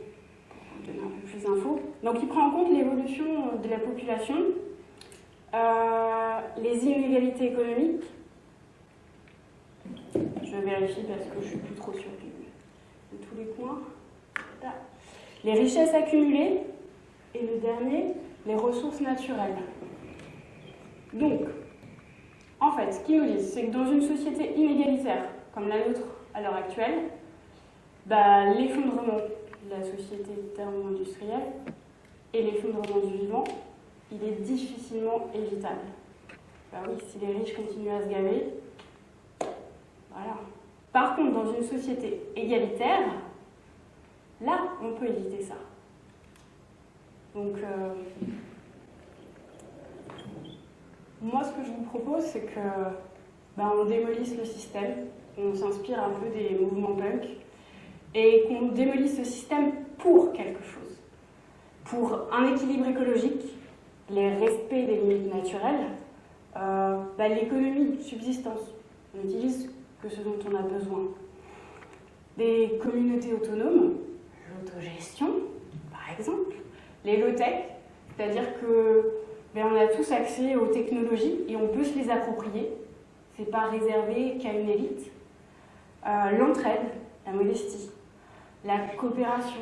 Pour donner un peu plus d'infos. Donc, il prend en compte l'évolution de la population, les inégalités économiques. Je vérifie parce que je suis plus trop sûre de tous les points. Les richesses accumulées, et le dernier, les ressources naturelles. Donc, en fait, ce qu'ils nous disent, c'est que dans une société inégalitaire, comme la nôtre à l'heure actuelle, l'effondrement de la société thermo-industrielle et l'effondrement du vivant, il est difficilement évitable. Oui, si les riches continuent à se gaver, voilà. Par contre, dans une société égalitaire, là, on peut éviter ça. Donc, moi, ce que je vous propose, c'est que on démolisse le système, on s'inspire un peu des mouvements punk, et qu'on démolisse ce système pour quelque chose. Pour un équilibre écologique, les respects des limites naturelles, l'économie de subsistance. On n'utilise que ce dont on a besoin. Des communautés autonomes, l'autogestion, par exemple, les low-tech, c'est-à-dire que on a tous accès aux technologies et on peut se les approprier. C'est pas réservé qu'à une élite. L'entraide, la modestie, la coopération,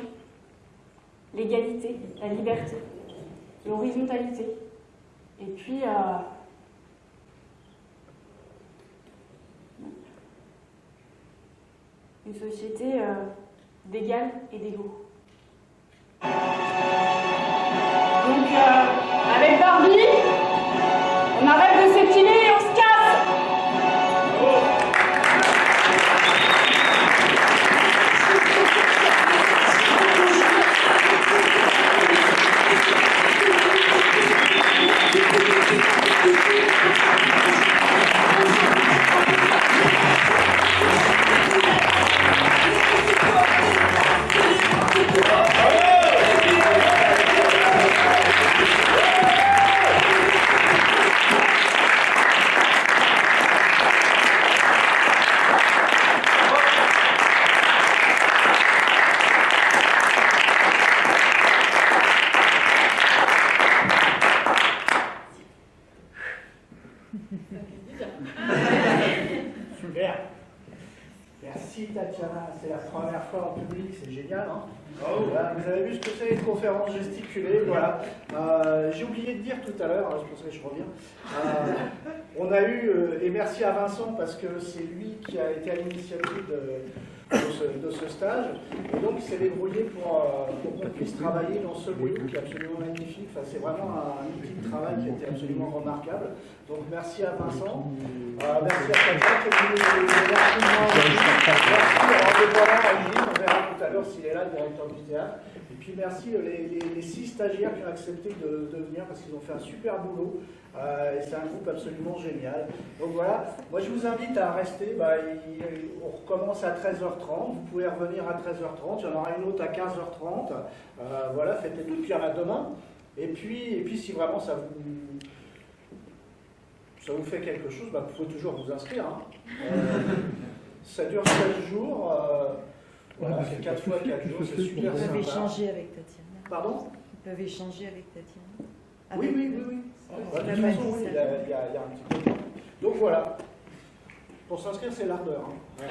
l'égalité, la liberté, l'horizontalité. Et puis, une société d'égal et d'égaux. Donc, avec Barbie, on arrête de s'épiler et on se casse. Super. Merci Tatiana, c'est la première fois en public, c'est génial. Hein, voilà, vous avez vu ce que c'est une conférence gesticulée, voilà. J'ai oublié de dire tout à l'heure, c'est pour ça que je reviens. On a eu, et merci à Vincent parce que c'est lui qui a été à l'initiative de ce stage, et donc il s'est débrouillé pour qu'on puisse travailler dans ce lieu qui est absolument magnifique. Enfin, c'est vraiment un outil de travail qui était absolument remarquable. Donc merci à Vincent, merci à Tatiana qui est venu merci à Yves, on verra tout à l'heure s'il est là, le directeur du théâtre. Et puis merci les 6 stagiaires qui ont accepté de venir parce qu'ils ont fait un super boulot. Et c'est un groupe absolument génial. Donc voilà, moi je vous invite à rester. On recommence à 13h30. Vous pouvez revenir à 13h30. Il y en aura une autre à 15h30. Voilà, faites les toutes. Puis il y en a demain. Et puis si vraiment ça vous fait quelque chose, vous pouvez toujours vous inscrire. Hein. Ça dure 7 jours. Voilà, c'est 4 fois 4 jours. C'est super sympa. Ils peuvent échanger avec Tatiana. Pardon ? Ils peuvent échanger avec Tatiana. Oui. De toute façon, oui, il y a un petit peu de temps. Donc voilà. Pour s'inscrire, c'est l'ardeur. Hein.